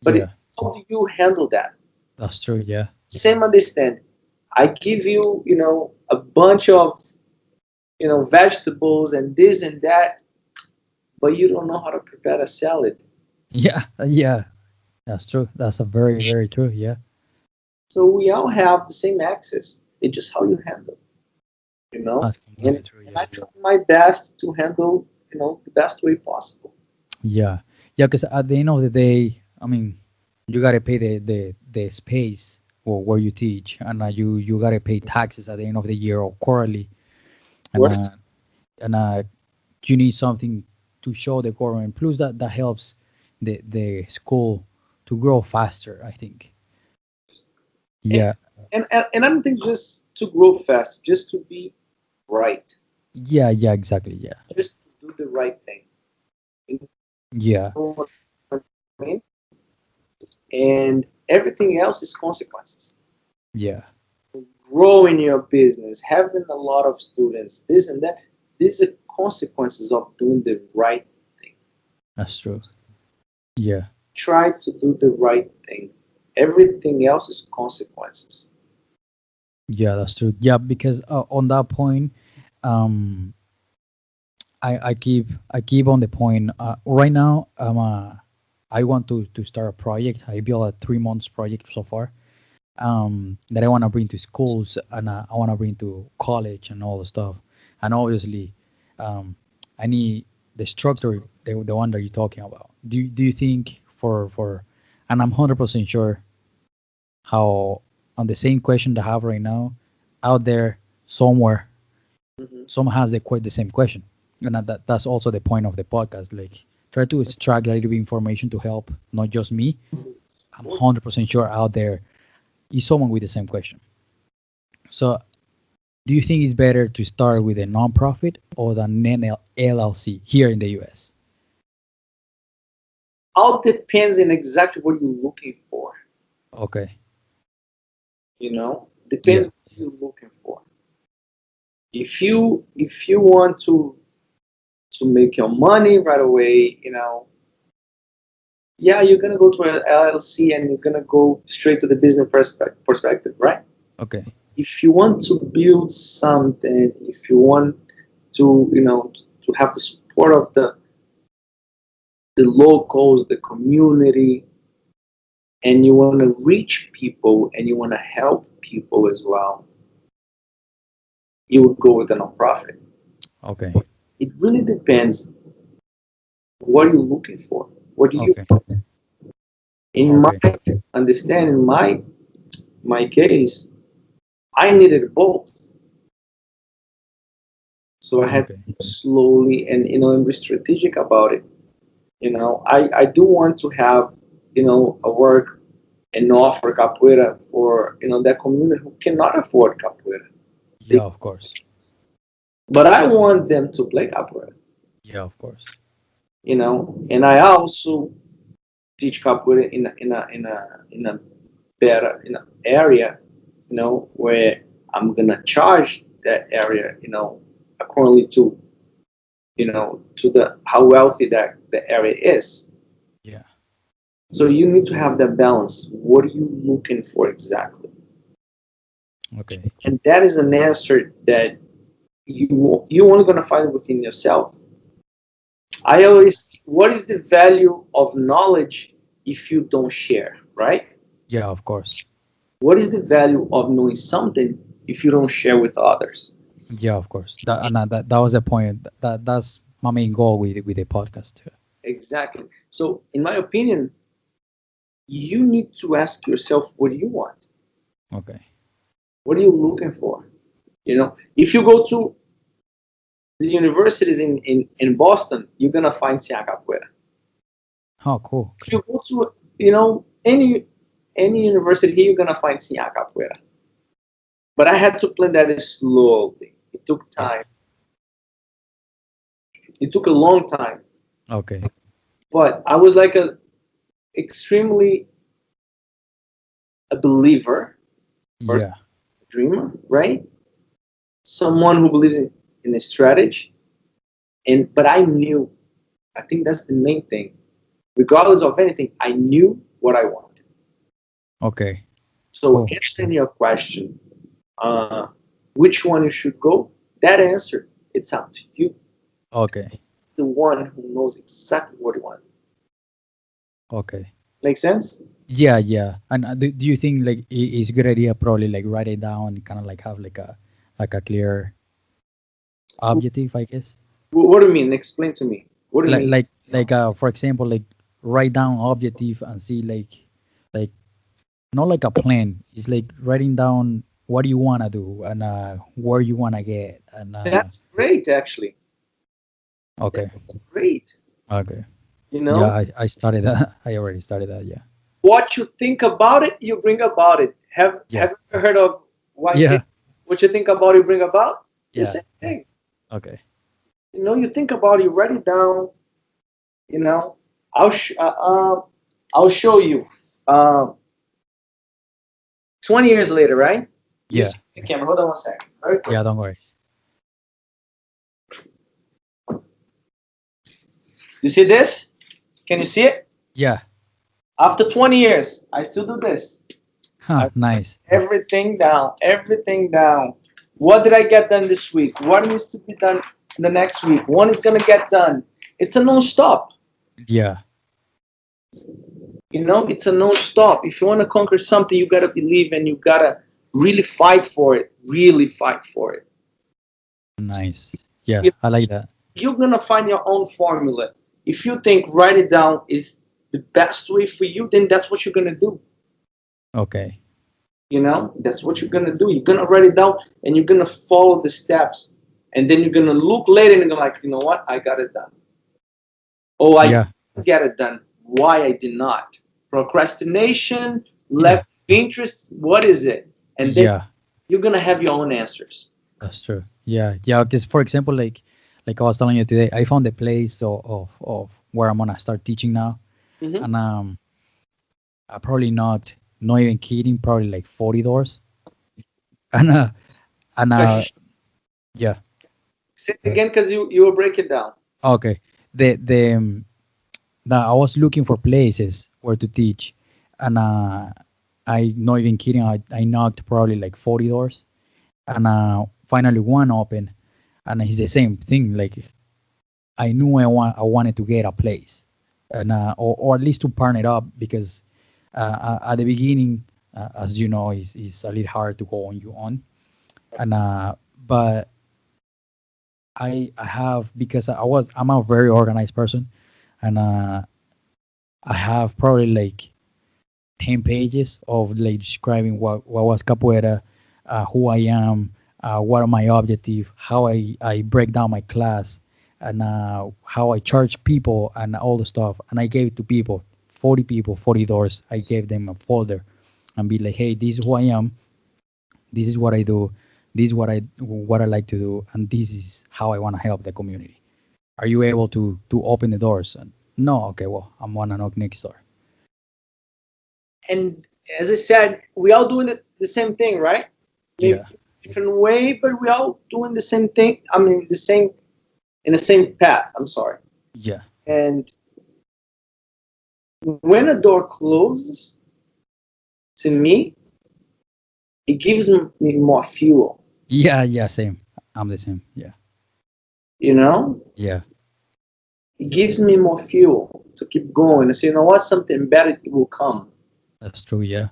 but Yeah, how do you handle that? that's true. Yeah. Same understanding. I give you, a bunch of vegetables and this and that, but you don't know how to prepare a salad. Yeah, yeah, that's true. That's a very, very true. Yeah, So we all have the same access. It's just how you handle, you know. that's And, completely true. and Yeah, I try my best to handle, the best way possible. yeah, yeah. Because at the end of the day, I mean, you gotta pay the space where you teach, and you gotta pay taxes at the end of the year or quarterly, Of and course, you need something to show the government. Plus, that helps the school to grow faster. I think. and, Yeah, and I don't think just to grow fast, just to be right, yeah, yeah. Exactly. Yeah, just to do the right thing. You yeah, know what I mean? And everything else is consequences. yeah. growing your business, having a lot of students, this and that. These are consequences of doing the right thing. That's true. Yeah. Try to do the right thing. Everything else is consequences. Yeah, that's true. Yeah, because on that point, um, I keep on the point. Right now, I want to start a project. I built a 3 months project so far. That I want to bring to schools, and I want to bring to college and all the stuff. And obviously, um, I need the structure, the one that you're talking about. Do you think for, and I'm 100% sure how on the same question that I have right now, out there somewhere, Mhm. someone has the same question, and that's also the point of the podcast. Like try to extract a little bit information to help not just me. I'm 100% sure out there is someone with the same question. So, do you think it's better to start with a nonprofit or the LLC here in the US? All depends on exactly what you're looking for. Okay. Depends Yeah. what you're looking for. If you want to make your money right away, yeah, you're gonna go to an LLC and you're gonna go straight to the business perspective, right? Okay. If you want to build something, if you want to have the support of the locals, the community, and you want to reach people and you want to help people as well, you would go with a nonprofit. Okay. It really depends what you're looking for. What do you Okay. want? In my Okay. understanding, my case, I needed both. So I had Okay. to slowly and be strategic about it. I do want to have a work and offer capoeira for that community who cannot afford capoeira. Yeah, of course. But I want them to play capoeira. Yeah, of course. And I also teach capoeira in a better area, where I'm gonna charge that area, accordingly to the how wealthy that the area is. Yeah. So you need to have that balance. What are you looking for exactly? Okay. And that is an answer that you only gonna find within yourself. I always, what is the value of knowledge if you don't share, right? Yeah, of course. What is the value of knowing something if you don't share with others? Yeah, of course. That was the point. That's my main goal with the podcast too. Exactly. So, in my opinion, you need to ask yourself, what do you want? Okay. What are you looking for? If you go to the universities in Boston, you're gonna find Sinha Capoeira. Oh, cool. If you go to any university here, you're gonna find Sinha Capoeira. But I had to plan that slowly. It took Yeah. time. It took a long time. Okay. But I was like a extremely a believer, first Yeah. dreamer, right? Someone who believes in a strategy. But I knew, I think that's the main thing. Regardless of anything, I knew what I wanted. Okay. So Cool. answering your question, uh, which one you should go, that answer, it's up to you. Okay. The one who knows exactly what you want. Okay. Make sense? Yeah, yeah. And do you think like it's a good idea probably like write it down, kind of like have like a clear objective, I guess. What do you mean? Explain to me. What do you Like mean? like like for example, like write down objective and see like not like a plan. It's like writing down what you wanna do and where you wanna get and That's great, actually. okay. That's great. Okay. You Yeah, know, I started that. I already started that, yeah. what you think about it, you bring about it. Yeah. Have you ever heard of YT? Yeah. What you think about, you bring about. The Yeah. same thing. Okay. You think about it, you write it down. You know, I'll sh- uh, uh, I'll show you. Uh, 20 years later, right? You Yeah. see The camera. Hold on one second. Very quick. Yeah, don't worry. You see this? Can you see it? Yeah. After 20 years, I still do this. Huh, nice. Everything down. Everything down. What did I get done this week? What needs to be done the next week? When is gonna get done? It's a non-stop. Yeah. You know, it's a non-stop. If you want to conquer something, you gotta believe and you gotta really fight for it. Really fight for it. Nice. Yeah, You- I like that. You're gonna find your own formula. If you think write it down is the best way for you, then that's what you're gonna do. Okay. You know, that's what you're gonna do. You're gonna write it down and you're gonna follow the steps. And then you're gonna look later and you're like, you know what? I got it done. Oh, I Yeah. didn't get it done. Why I did not? Procrastination, lack Yeah. of interest. What is it? And then Yeah, you're gonna have your own answers. that's true. Yeah. Yeah. Because for example, like I was telling you today, I found a place of where I'm gonna start teaching now. Mm-hmm. And I probably not even kidding, probably like 40 doors. And yeah. Say it again, because you will break it down. Okay. The Now I was looking for places where to teach, and I not even kidding. I knocked probably like 40 doors, and finally one opened, and it's the same thing. Like I knew I wanted to get a place, and or at least to partner it up because at the beginning, as you know, is a little hard to go on your own, and but I have because I'm a very organized person, and I have probably like 10 pages of like describing what was capoeira, who I am, what are my objectives, how I break down my class, and how I charge people and all the stuff. And I gave it to people, 40 people, 40 doors. I gave them a folder and be like, hey, this is who I am. This is what I do. This is what I like to do. And this is how I want to help the community. Are you able to open the doors? And no, okay, well, I'm gonna knock next door. And as I said, we all doing the same thing, right? Maybe Yeah, different way, but we all doing the same thing. I mean, the same in the same path. I'm sorry. yeah, And when a door closes, to me, it gives me more fuel. yeah, yeah. Same. I'm the same. Yeah, You know, yeah, it gives me more fuel to keep going and say, you know what, something better will come. that's true. Yeah,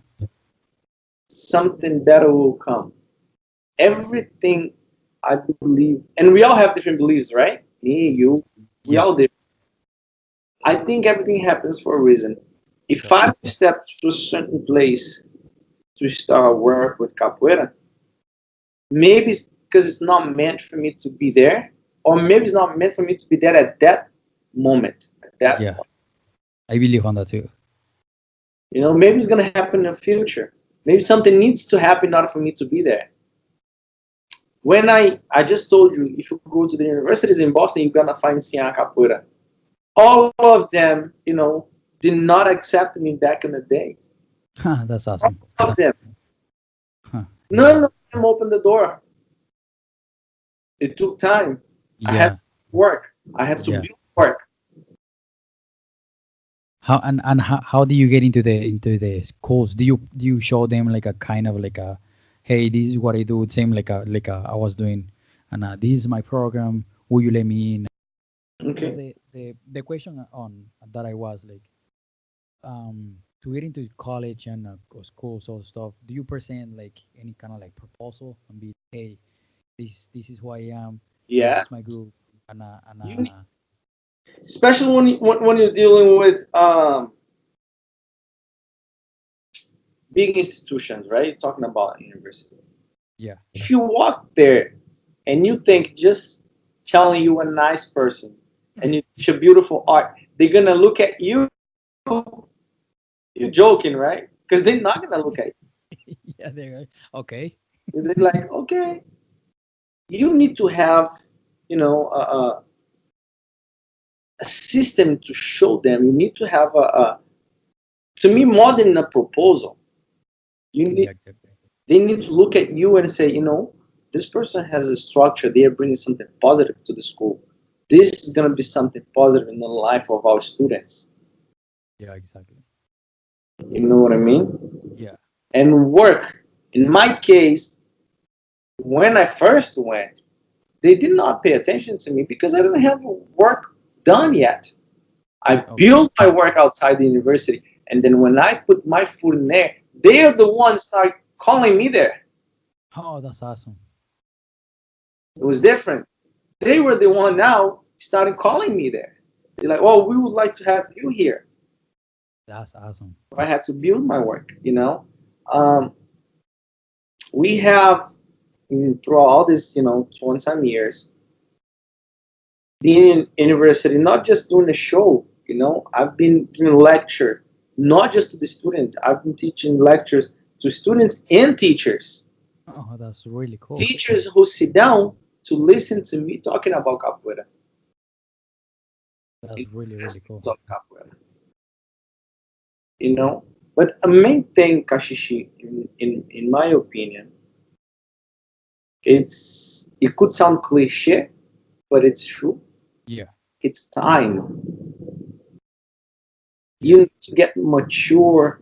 Something better will come. Everything I believe, and we all have different beliefs, right? Me, you, we yeah, all different. I think everything happens for a reason. If that's I true. step to a certain place to start work with capoeira, maybe it's because it's not meant for me to be there, or maybe it's not meant for me to be there at that moment. At that Yeah, point. I believe on that too. You know, maybe it's gonna happen in the future. Maybe something needs to happen in order for me to be there. When I just told you, if you go to the universities in Boston, you're gonna find Sinha Capoeira. All of them, you know, did not accept me back in the day. Huh, that's All awesome. of them. Huh, None yeah, of them opened the door. It took time. I had yeah, to work. I had to yeah. build work. How do you get into the schools? Do you show them like a kind of like a, hey, this is what I do. Same like I was doing, and this is my program. Will you let me in? So Okay. the question on that I was like, to get into college and schools all stuff. Do you present like any kind of like proposal and be, hey, this is who I am. This Yeah. is my group, and You need, especially when you're dealing with big institutions, right? You're talking about university. yeah, If you walk there and you think just telling you a nice person and you teach a beautiful art, they're gonna look at you. You're joking, right? Because they're not gonna look at yeah, there. Okay. you. They're like, okay, you need to have, you know, a system to show them. You need to have to me, more than a proposal. You Yeah, need exactly. They need to look at you and say, this person has a structure. They are bringing something positive to the school. This is going to be something positive in the life of our students. Yeah, exactly. You know what I mean? Yeah. And work. In my case, when I first went, they did not pay attention to me because I didn't have work done yet. I Okay. built my work outside the university. And then when I put my foot in there, they are the ones start calling me there. Oh, that's awesome. It was different. They were the one now started calling me there. They're like, oh, we would like to have you here. That's awesome. I had to build my work. Um, we have, throughout all this, 20 some years, being in university, not just doing a show, I've been giving lecture, not just to the students. I've been teaching lectures to students and teachers. Oh, that's really cool. Teachers who sit down to listen to me talking about capoeira. That's really, really cool. Of capoeira. But a main thing, Kashishi, in my opinion, it could sound cliche, but it's true. Yeah. It's time. Yeah. You need to get mature.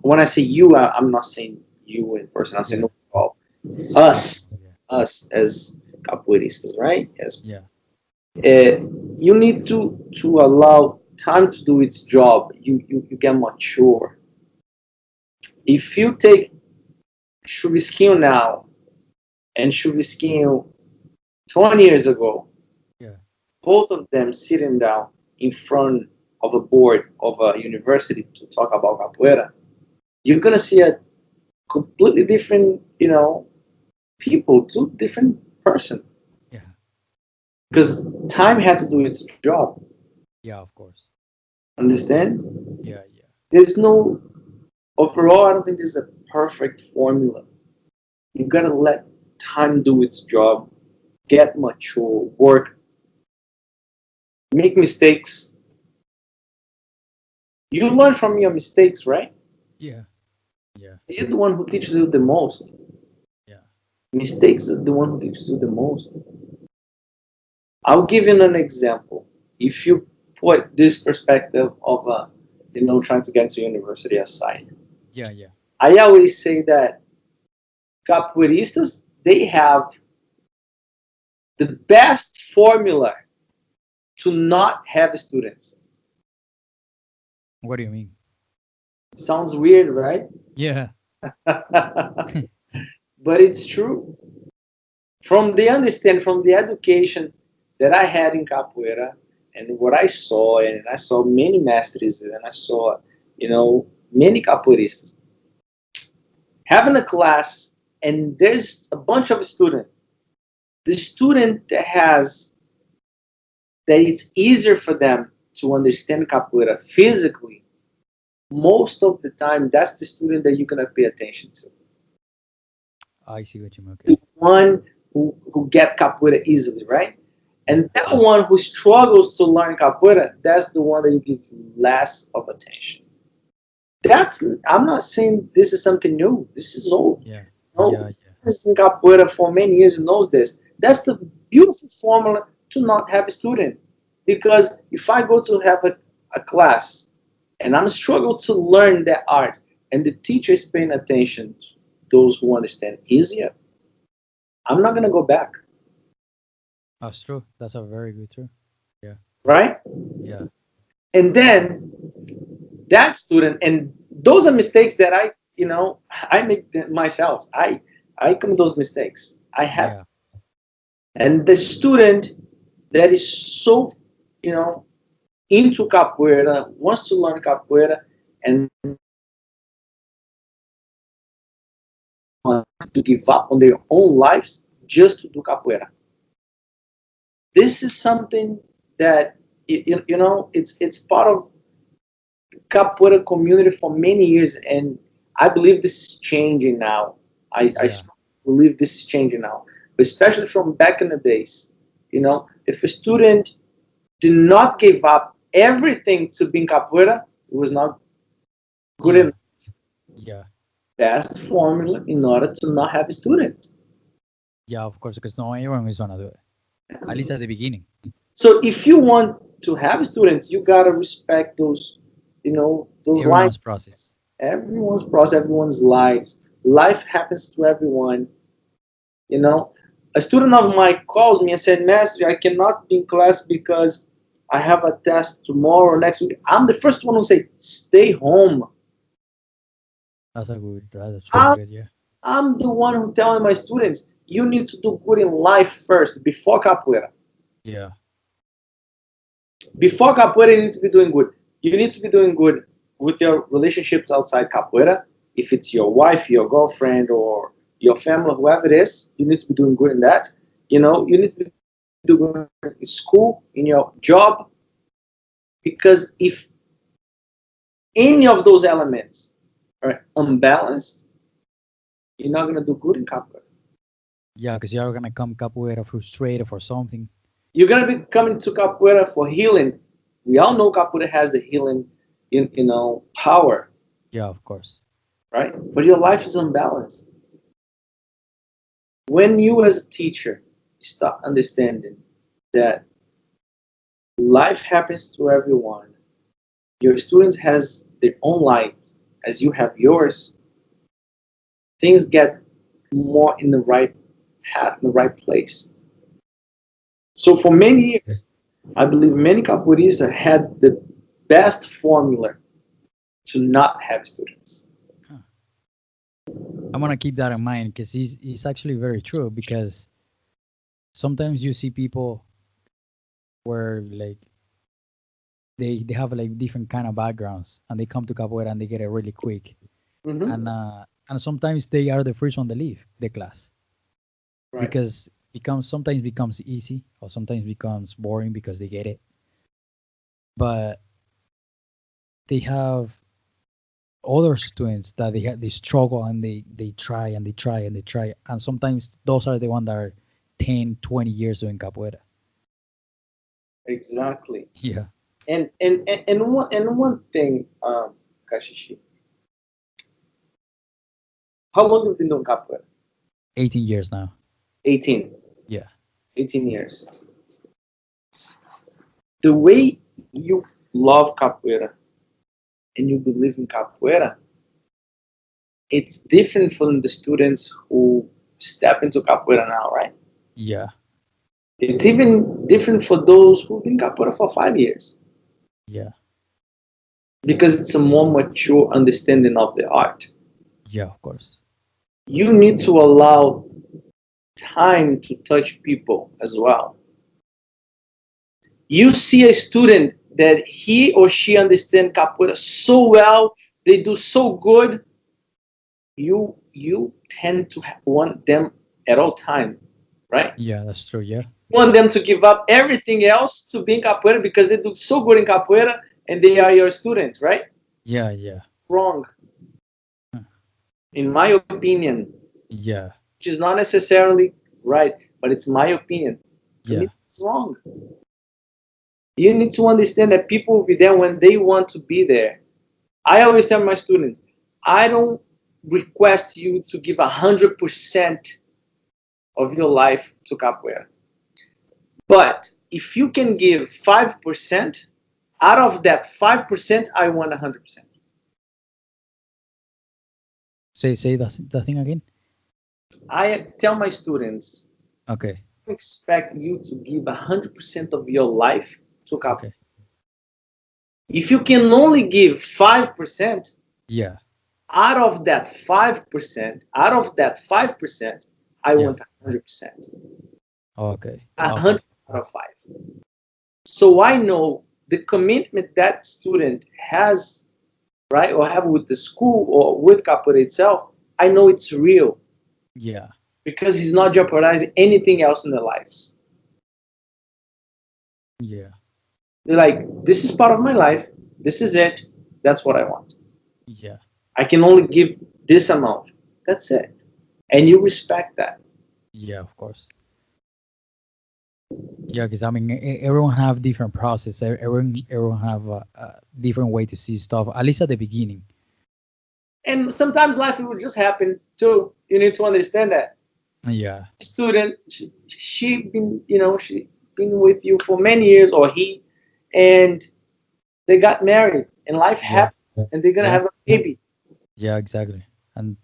When I say you, I'm not saying you in person. I'm saying Yeah. all us, Yeah. us as capoeiristas, right? As Yeah. you need to allow time to do its job. You get mature. If you take Chuvisquinho now and Chuvisquinho 20 years ago, Yeah. both of them sitting down in front of a board of a university to talk about capoeira, you're gonna see a completely different, people, two different person. Yeah. Because time had to do its job. Yeah, of course. Understand? Yeah. Yeah. There's no overall. I don't think there's a perfect formula. You gotta let time do its job. Get mature. Work. Make mistakes. You learn from your mistakes, right? Yeah. Yeah. You're the one who teaches you the most. Yeah. Mistakes are the one who teaches you the most. I'll give you an example. If you put this perspective of, trying to get into university aside, Yeah. Yeah. I always say that capoeiristas, they have the best formula to not have students. What do you mean? Sounds weird, right? Yeah. But it's true. From the education that I had in capoeira and what I saw, and I saw many mestres, and I saw, many capoeiristas having a class, and there's a bunch of students. The student that it's easier for them to understand capoeira physically, most of the time, that's the student that you're gonna pay attention to. I see what you mean. The Okay. one who get capoeira easily, right? Yeah. And that one who struggles to learn capoeira, that's the one that you give less of attention. I'm not saying this is something new. This is old. Yeah. No, Yeah. Yeah. this in capoeira for many years knows this. That's the beautiful formula to not have a student. Because if I go to have a class and I'm struggling to learn that art and the teacher is paying attention to those who understand easier, I'm not gonna go back. That's true. That's a very good true. Yeah. Right? Yeah. And then that student, and those are mistakes that I make myself. I commit those mistakes. I have. Yeah. And the student that is so, you know, into capoeira, wants to learn capoeira, and to give up on their own lives just to do capoeira. This is something that it's part of capoeira community for many years, and I believe this is changing now. I Yeah. strongly believe this is changing now, especially from back in the days. If a student did not give up everything to being capoeira, it was not good Yeah. enough. Yeah. best formula in order to not have students. Yeah, of course, because no everyone is gonna do it. At least at the beginning. So if you want to have students, you gotta respect those, you know, those lines. Everyone's process. Everyone's process, everyone's life. Life happens to everyone. You know, a student of mine calls me and said, "Mestre, I cannot be in class because I have a test tomorrow or next week." I'm the first one who say, "Stay home." That's really I'm, good. Yeah. I'm the one who telling my students, "You need to do good in life first before capoeira. Yeah. Before capoeira, you need to be doing good. You need to be doing good with your relationships outside capoeira. If it's your wife, your girlfriend, or your family, whoever it is, you need to be doing good in that. You know, you need to be doing good in school, in your job, because if any of those elements are unbalanced, you're not gonna do good in capoeira. Yeah, because you're gonna come capoeira frustrated for something. You're gonna be coming to capoeira for healing. We all know capoeira has the healing, power, Yeah, of course. right? But your life is unbalanced. When you, as a teacher, start understanding that life happens to everyone, your students has their own life, as you have yours, things get more in the right path, in the right place. So for many years, I believe many capoeiristas had the best formula to not have students. Huh. I'm gonna keep that in mind because it's actually very true because sometimes you see people where like they have like different kind of backgrounds and they come to capoeira and they get it really quick Mm-hmm. and sometimes they are the first one to leave the class Right. because becomes sometimes becomes easy or sometimes becomes boring because they get it, but they have other students that they struggle and they try and they try and they try and sometimes those are the ones that are 10, 20 years doing capoeira. Exactly. Yeah. And one thing, Kashishi, how long have you been doing capoeira? 18 years now. 18. Yeah. 18 years. The way you love capoeira and you believe in capoeira, it's different from the students who step into capoeira now, right? Yeah. It's even different for those who've been capoeira for 5 years Yeah. because it's a more mature understanding of the art. Yeah, of course. You need to allow time to touch people as well. You see a student that he or she understands capoeira so well, they do so good, you tend to want them at all time, right? Yeah, that's true. Yeah. You want them to give up everything else to be in capoeira because they do so good in capoeira and they are your students, right? Yeah. Yeah. Wrong, Huh. in my opinion, Yeah. which is not necessarily right, but it's my opinion. To me, Yeah. it's wrong. You need to understand that people will be there when they want to be there. I always tell my students, I don't request you to give 100% of your life to capoeira. But if you can give 5%, out of that 5%, I want 100%. Say that thing again. I tell my students, Okay. I expect you to give 100% of your life to capoeira. Okay. If you can only give 5%, Yeah. out of that 5%, I Yeah. want 100%. Okay. A Okay. 100 out of 5. So I know the commitment that student has, right, or have with the school or with capoeira itself. I know it's real Yeah. because he's not jeopardizing anything else in their lives. Yeah. They're like, this is part of my life. This is it. That's what I want. Yeah. I can only give this amount. That's it. And you respect that. Yeah. Of course. Yeah, because I mean, everyone have different process. Everyone have a different way to see stuff. At least at the beginning, And sometimes life will just happen too. You need to understand that. Yeah. Student, she been, she been with you for many years, or he, and they got married, and life Yeah. happens, and they're gonna Yeah. have a baby. Yeah. Exactly. And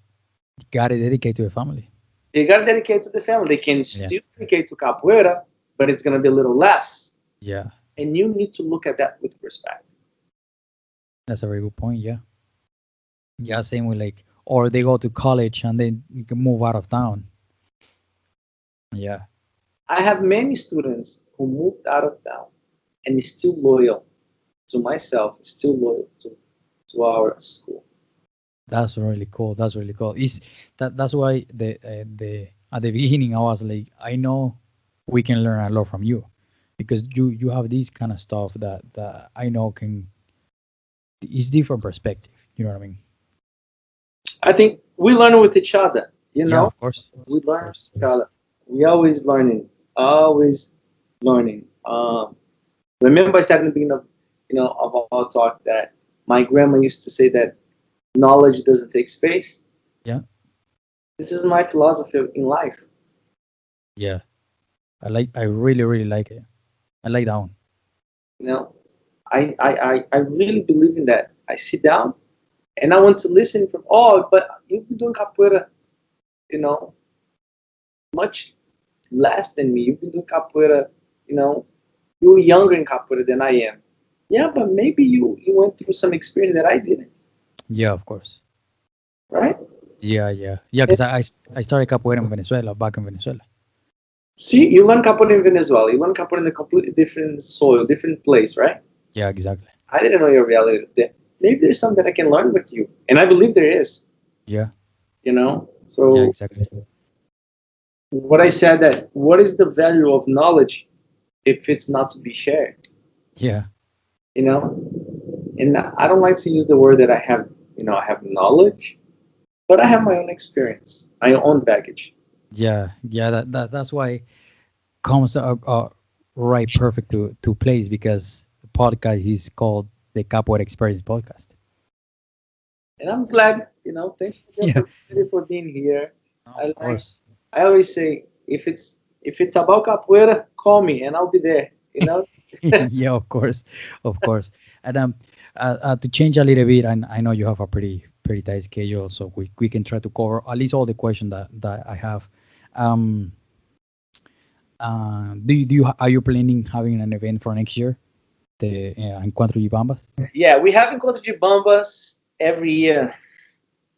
you gotta dedicate to the family. They gotta dedicate to the family. They can Yeah. still dedicate to capoeira, but it's gonna be a little less. Yeah. And you need to look at that with respect. That's a very good point. Yeah. Yeah. Same with like, or they go to college and then you can move out of town. Yeah. I have many students who moved out of town and is still loyal to myself, still loyal to our school. That's really cool. That's really cool. Is that's why the at the beginning I was like, I know we can learn a lot from you because you have this kind of stuff that I know can is different perspective. You know what I mean? I think we learn with each other, Yeah, of course, we of learn course. with each other. We always learning, always learning. Remember I said in the beginning of of our talk that my grandma used to say that knowledge doesn't take space. Yeah, This is my philosophy in life. yeah. I really like it. I like that one. You know, I really believe in that. I sit down and I want to listen from, oh, but you've been doing capoeira, you know, much less than me. You've been doing capoeira, you know, you're younger in capoeira than I am. Yeah, but maybe you went through some experience that I didn't, Yeah, of course. right? Yeah. Because I started capoeira in Venezuela, back in Venezuela. See, you learn capoeira in Venezuela. You learn capoeira in a completely different soil, different place, right? Yeah, exactly. I didn't know your reality there. Maybe there's something I can learn with you, and I believe there is. Yeah, You know, yeah, so exactly. what I said that what is the value of knowledge if it's not to be shared? Yeah, You know, and I don't like to use the word that I have. I have knowledge, but I have my own experience, my own baggage. yeah. That's why comes right perfect to place because the podcast is called the Capoeira Experience Podcast. And I'm glad. Thanks for the Yeah, opportunity for being here. of I like. course. I always say if it's about capoeira, call me and I'll be there. Yeah, of course. And to change a little bit, and I know you have a pretty tight schedule, so we can try to cover at least all the questions that I have. Um, are you planning having an event for next year? The Encuentro de Bambas? Yeah, we have Encontro de Bambas every year.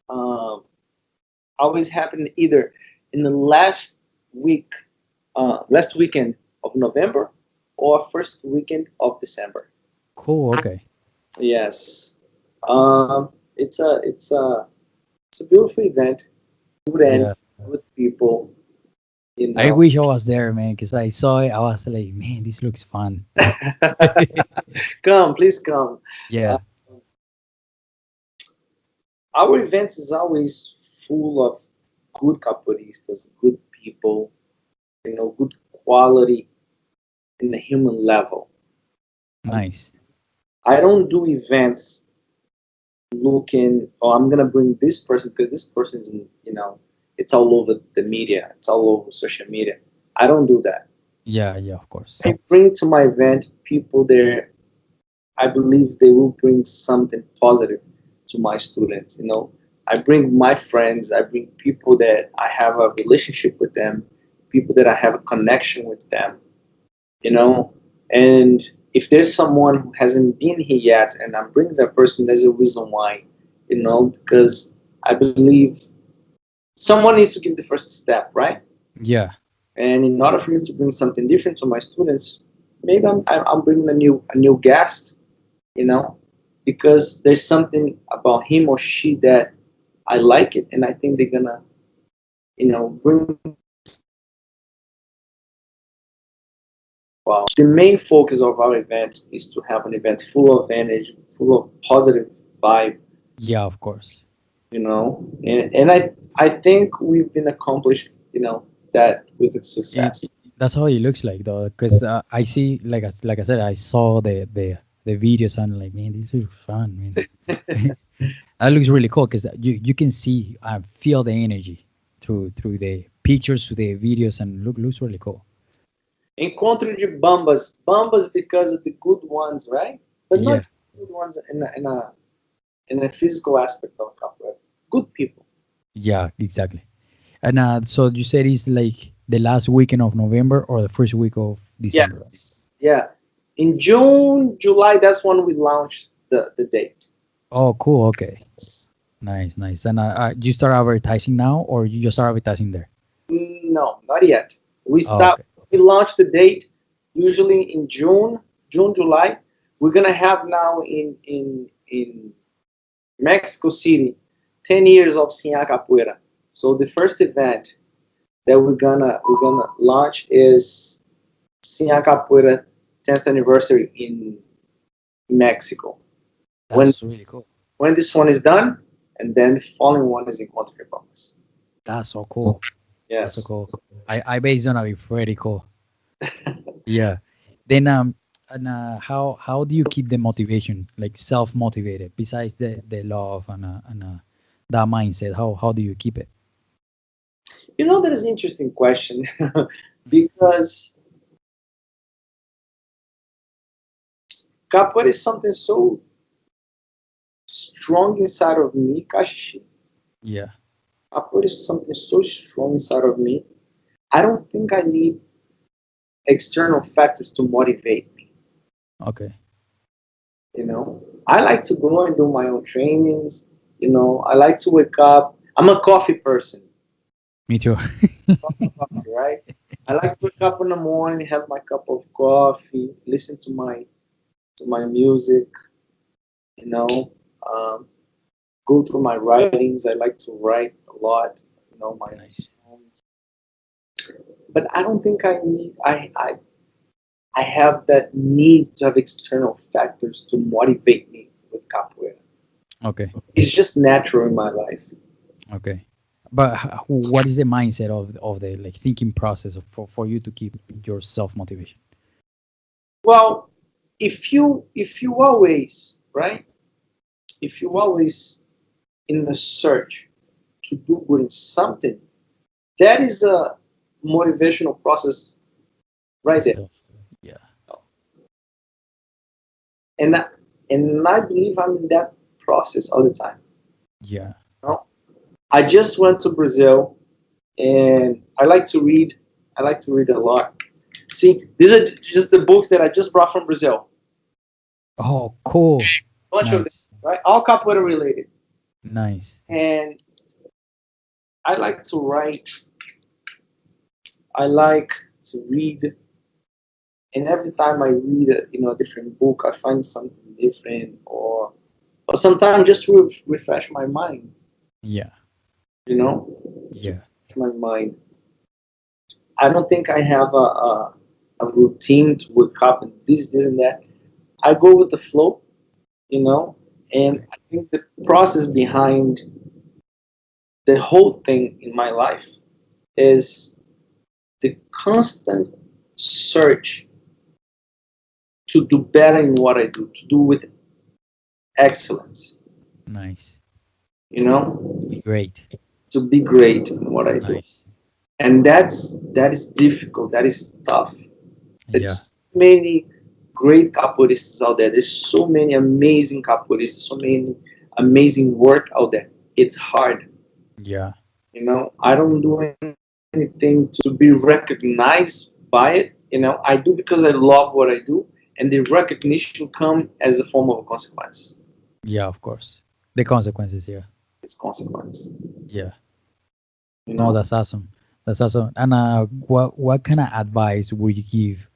Um, Always happen either in the last weekend of November or first weekend of December. Cool. Okay. Yes, it's a beautiful event. Good end, Yeah. good people. You I know, wish I was there, man, because I saw it. I was like, man, this looks fun. come, please come. Uh, Yeah. our events is always full of good capoeiristas, good people. Good quality in the human level. Nice. I don't do events looking, oh, I'm gonna bring this person because this person's it's all over the media, it's all over social media. I don't do that. Yeah, of course. I bring to my event people there. I believe they will bring something positive to my students. I bring my friends. I bring people that I have a relationship with them, people that I have a connection with them. you know. And if there's someone who hasn't been here yet, and I'm bringing that person, there's a reason why, because I believe someone needs to give the first step, right? Yeah. And in order for me to bring something different to my students, maybe I'm bringing a new guest, you know, because there's something about him or she that I like it, and I think they're gonna, bring. Wow. The main focus of our event is to have an event full of energy, full of positive vibe, Yeah, of course. and I think we've been accomplished, that with its It, success. that's how it looks like though, because I see, like I said, I saw the videos and like, man, this is fun, man. That looks really cool because you can see feel the energy through the pictures, through the videos, and looks really cool. Encontro de bambas, bambas because of the good ones, right? But not Yeah, just good ones in a physical aspect of capoeira. Good people. yeah, exactly. And so you said it's like the last weekend of November or the first week of December. Yes. Yeah. In June, July, that's when we launched the date. Oh, cool. Okay, nice, nice. And you start advertising now, or you just start advertising there? No, not yet. We Oh, start. okay. We launch the date usually in June, July. We're gonna have now in Mexico City 10 years of Sinha Capoeira. So the first event that we're gonna launch is Sinha Capoeira 10th anniversary in Mexico. When That's really cool. when this one is done, and then the following one is in Costa Rica. That's so cool. That's so Yes. cool. I bet it's gonna be pretty cool. Yeah. Then and how do you keep the motivation, like self motivated, besides the love and that mindset? How do you keep it? That is an interesting question because capoeira is something so strong inside of me, Kashishi. Yeah. Capoeira is something so strong inside of me. I don't think I need external factors to motivate me. Okay. I like to go and do my own trainings. I like to wake up. I'm a coffee person. Me too. Coffee, right? I like to wake up in the morning, have my cup of coffee, listen to my music, you know, um, go through my writings. I like to write a lot, my own Nice. songs. But I don't think I need. I have that need to have external factors to motivate me with capoeira. Okay. It's just natural in my life. Okay. But what is the mindset of the like thinking process for you to keep your self motivation? Well, if you always right, if you always in the search to do good in something, that is a motivational process right there. Itself. Yeah. And I, and I believe I'm in that process all the time. Yeah. You know? I just went to Brazil and I like to read. I like to read a lot. See, these are just the books that I just brought from Brazil. Oh, cool. Bunch of them, Nice. right? All capoeira related. Nice. And I like to write. I like to read. And every time I read a different book, I find something different, or sometimes just to refresh my mind. Yeah. You know, to Yeah. refresh my mind. I don't think I have a routine to wake up and this and that. I go with the flow, you know, and Okay. I think the process behind the whole thing in my life is the constant search to do better in what I do, to do with excellence, Nice. you know, Be great. to be great in what I do. Nice. And that is difficult, that is tough. Yeah. There's so many great capoeiristas out there. There's so many amazing capoeiristas, so many amazing work out there. It's hard. Yeah. I don't do anything to be recognized by it. I do because I love what I do, and the recognition come as a form of a consequence. Yeah. Of course. The consequences. Yeah. It's consequence. Yeah. You No, know, that's awesome. That's awesome. And what kind of advice would you give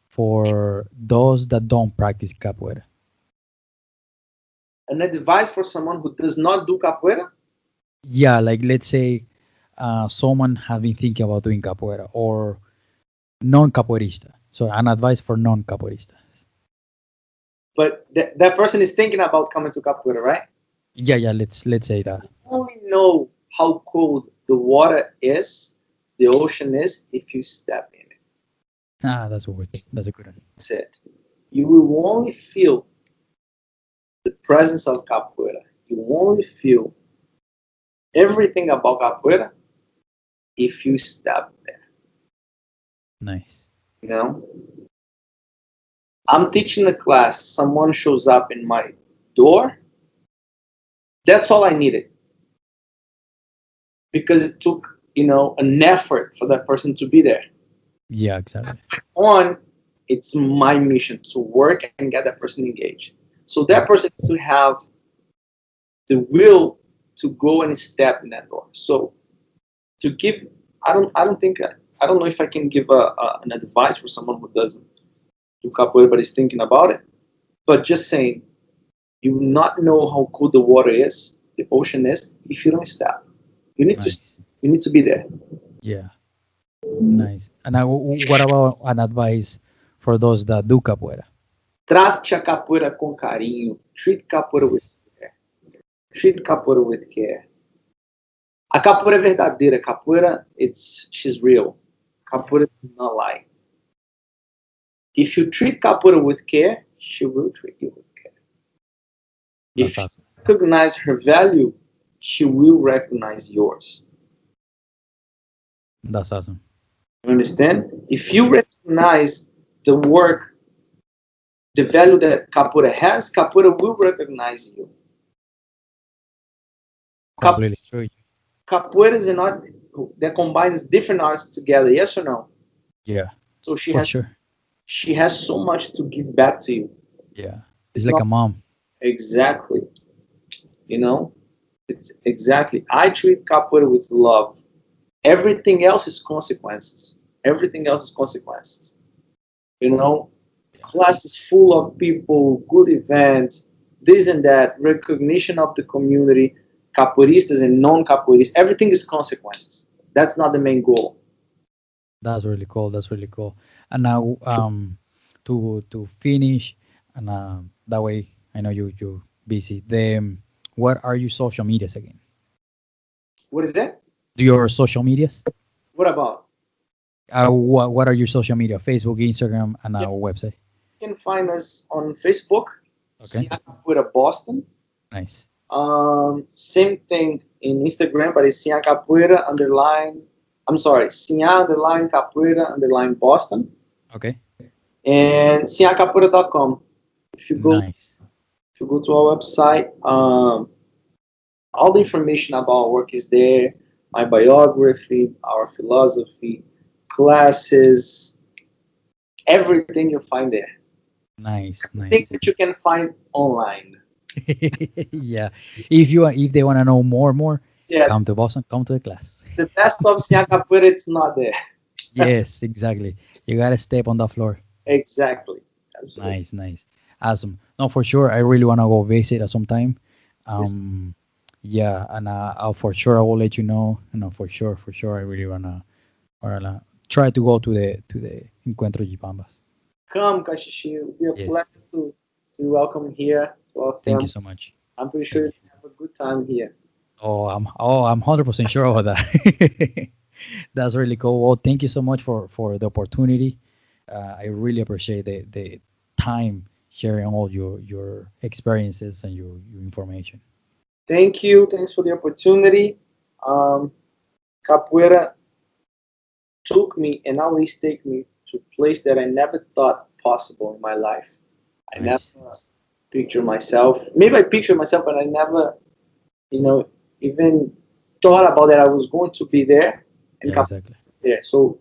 for those that don't practice capoeira? an advice for someone who does not do capoeira. Yeah, like let's say someone have been thinking about doing capoeira or non-capoeirista. So an advice for non-capoeirista. But that person is thinking about coming to capoeira, right? Yeah, yeah. Let's say that. Only know how cold the water is, the ocean is, if you step in it. Ah, that's a good. That's a good one. That's it. You will only feel the presence of capoeira. You only feel everything about capoeira if you step there. Nice. You know, I'm teaching a class. Someone shows up in my door. That's all I needed because it took an effort for that person to be there. Yeah, exactly. On, it's my mission to work and get that person engaged. So that Yeah. person needs to have the will to go and step in that door. So to give, I don't know if I can give an advice for someone who doesn't do capoeira but is thinking about it. But just saying, you will not know how cool the water is, the ocean is, if you don't step. You need to, Nice. you need to be there. Yeah. Nice. And now, what about an advice for those that do capoeira? Trate a capoeira com carinho. Treat capoeira with Nice. care. Treat capoeira with care. A capoeira é verdadeira. Capoeira, she's real. Capoeira does not lie. If you treat capoeira with care, she will treat you with care. That's If you awesome. recognize her value, she will recognize yours. That's awesome. You understand? If you recognize the work, the value that capoeira has, capoeira will recognize you. Cap- Completely true. Capoeira is an art that combines different arts together. Yes or no? Yeah, So for sure. she has so much to give back to you. Yeah. It's It's like not a mom. exactly, you know, it's exactly. I treat capoeira with love. Everything else is consequences. Everything else is consequences. You know, Yeah. classes full of people, good events, this and that, recognition of the community, capoeiristas and non-capoeiristas. Everything is consequences. That's not the main goal. That's really cool. That's really cool. And now, to finish, and that way, I know you're busy. What are your social medias again? What is that? Do your social medias? What about? What are your social media? Facebook, Instagram, and Yeah, our website. you can find us on Facebook, Okay. Sinha Capoeira Boston. Nice. Same thing in Instagram, but it's Sinha Capoeira underline. I'm sorry, Sinha underline Capoeira underline Boston Okay. and sinhacapoeira.com. If you go Nice. if you go to our website, all the information about our work is there. My biography, our philosophy, classes, everything you'll find there. Nice. Things Nice. that you can find online. Yeah. If they want to know more, Yeah, come to Boston. Come to the class. the best of Sinha Capoeira, it's not there. Yes, exactly. You gotta step on the floor. Exactly. Absolutely. Nice, nice, awesome. No, for sure. I really wanna go visit at some time. Yes. Um, yeah, and I'll for sure I will let you know. No, for sure. I really wanna try to go to the Encuentro Jipambas. Come, Kashishi. It will be a Yes. pleasure to welcome here to our Thank you family. so much. I'm pretty sure Thank you. you have a good time here. I'm 100% sure about that. That's really cool. Well, thank you so much for the opportunity. I really appreciate the time sharing all your experiences and your information. Thank you. Thanks for the opportunity. Um, Capoeira took me and always take me to a place that I never thought possible in my life. I never Nice. pictured myself. Maybe I pictured myself, but I never, you know, even thought about that I was going to be there and Yeah, Capoeira exactly. there. So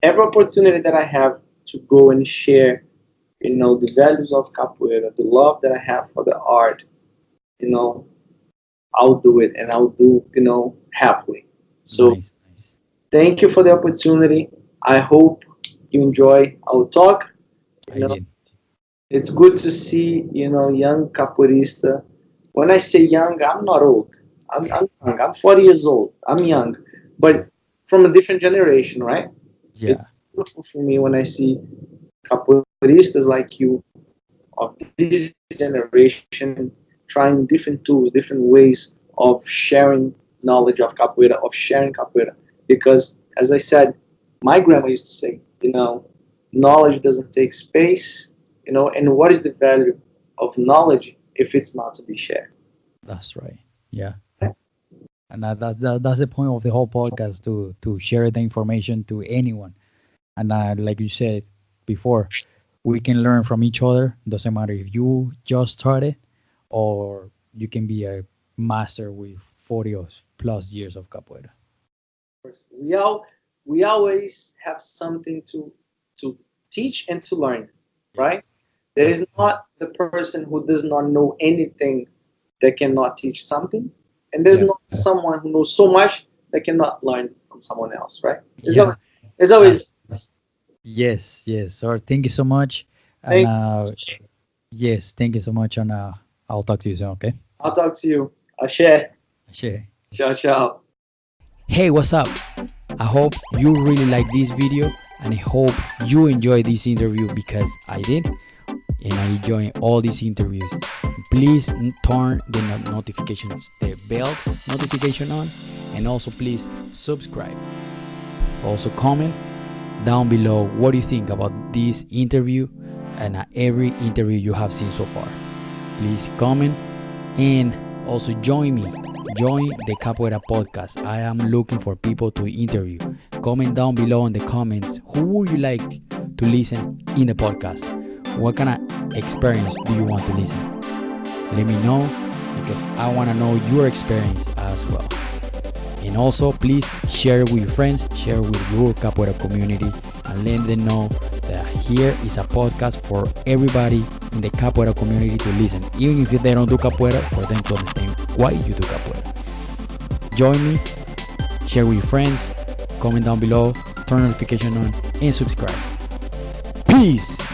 every opportunity that I have to go and share, the values of capoeira, the love that I have for the art, you know, I'll do it and I'll do, happily. So Nice, nice. thank you for the opportunity. I hope you enjoy our talk. You I know, did. it's good to see, young capoeirista. When I say young, I'm not old. I'm young. I'm 40 years old. I'm young, Yeah, but from a different generation, right? yeah, It's beautiful for me when I see capoeiristas like you of this generation trying different tools, different ways of sharing knowledge of capoeira, of sharing capoeira. Because, as I said, my grandma used to say, knowledge doesn't take space, and what is the value of knowledge if it's not to be shared? That's right. Yeah. And that's the point of the whole podcast, to share the information to anyone. And like you said before, we can learn from each other. Doesn't matter if you just started or you can be a master with 40 or plus years of capoeira. Course. We always have something to teach and to learn, right? There is not the person who does not know anything that cannot teach something, and there's Yeah. not someone who knows so much that cannot learn from someone else, right? Yeah. There's always Yes, yes. So thank you so much. And thank. yes, thank you so much. And I'll talk to you soon, okay? I'll talk to you. I'll share. Sure. Ciao, ciao. Hey, what's up? I hope you really like this video, and I hope you enjoy this interview because I did, and I enjoy all these interviews. Please turn the notifications, the bell notification on, and also please subscribe. Also comment down below what do you think about this interview and every interview you have seen so far. Please comment and also join the Capoeira podcast. I am looking for people to interview. Comment down below in the comments who would you like to listen in the podcast. What kind of experience do you want to listen? Let me know because I want to know your experience as well. And also please share with your friends, share with your Capoeira community, and let them know that here is a podcast for everybody in the Capoeira community to listen, even if they don't do Capoeira, for them to understand why you do Capoeira. Join me, share with your friends, comment down below, turn notification on, and subscribe. Peace!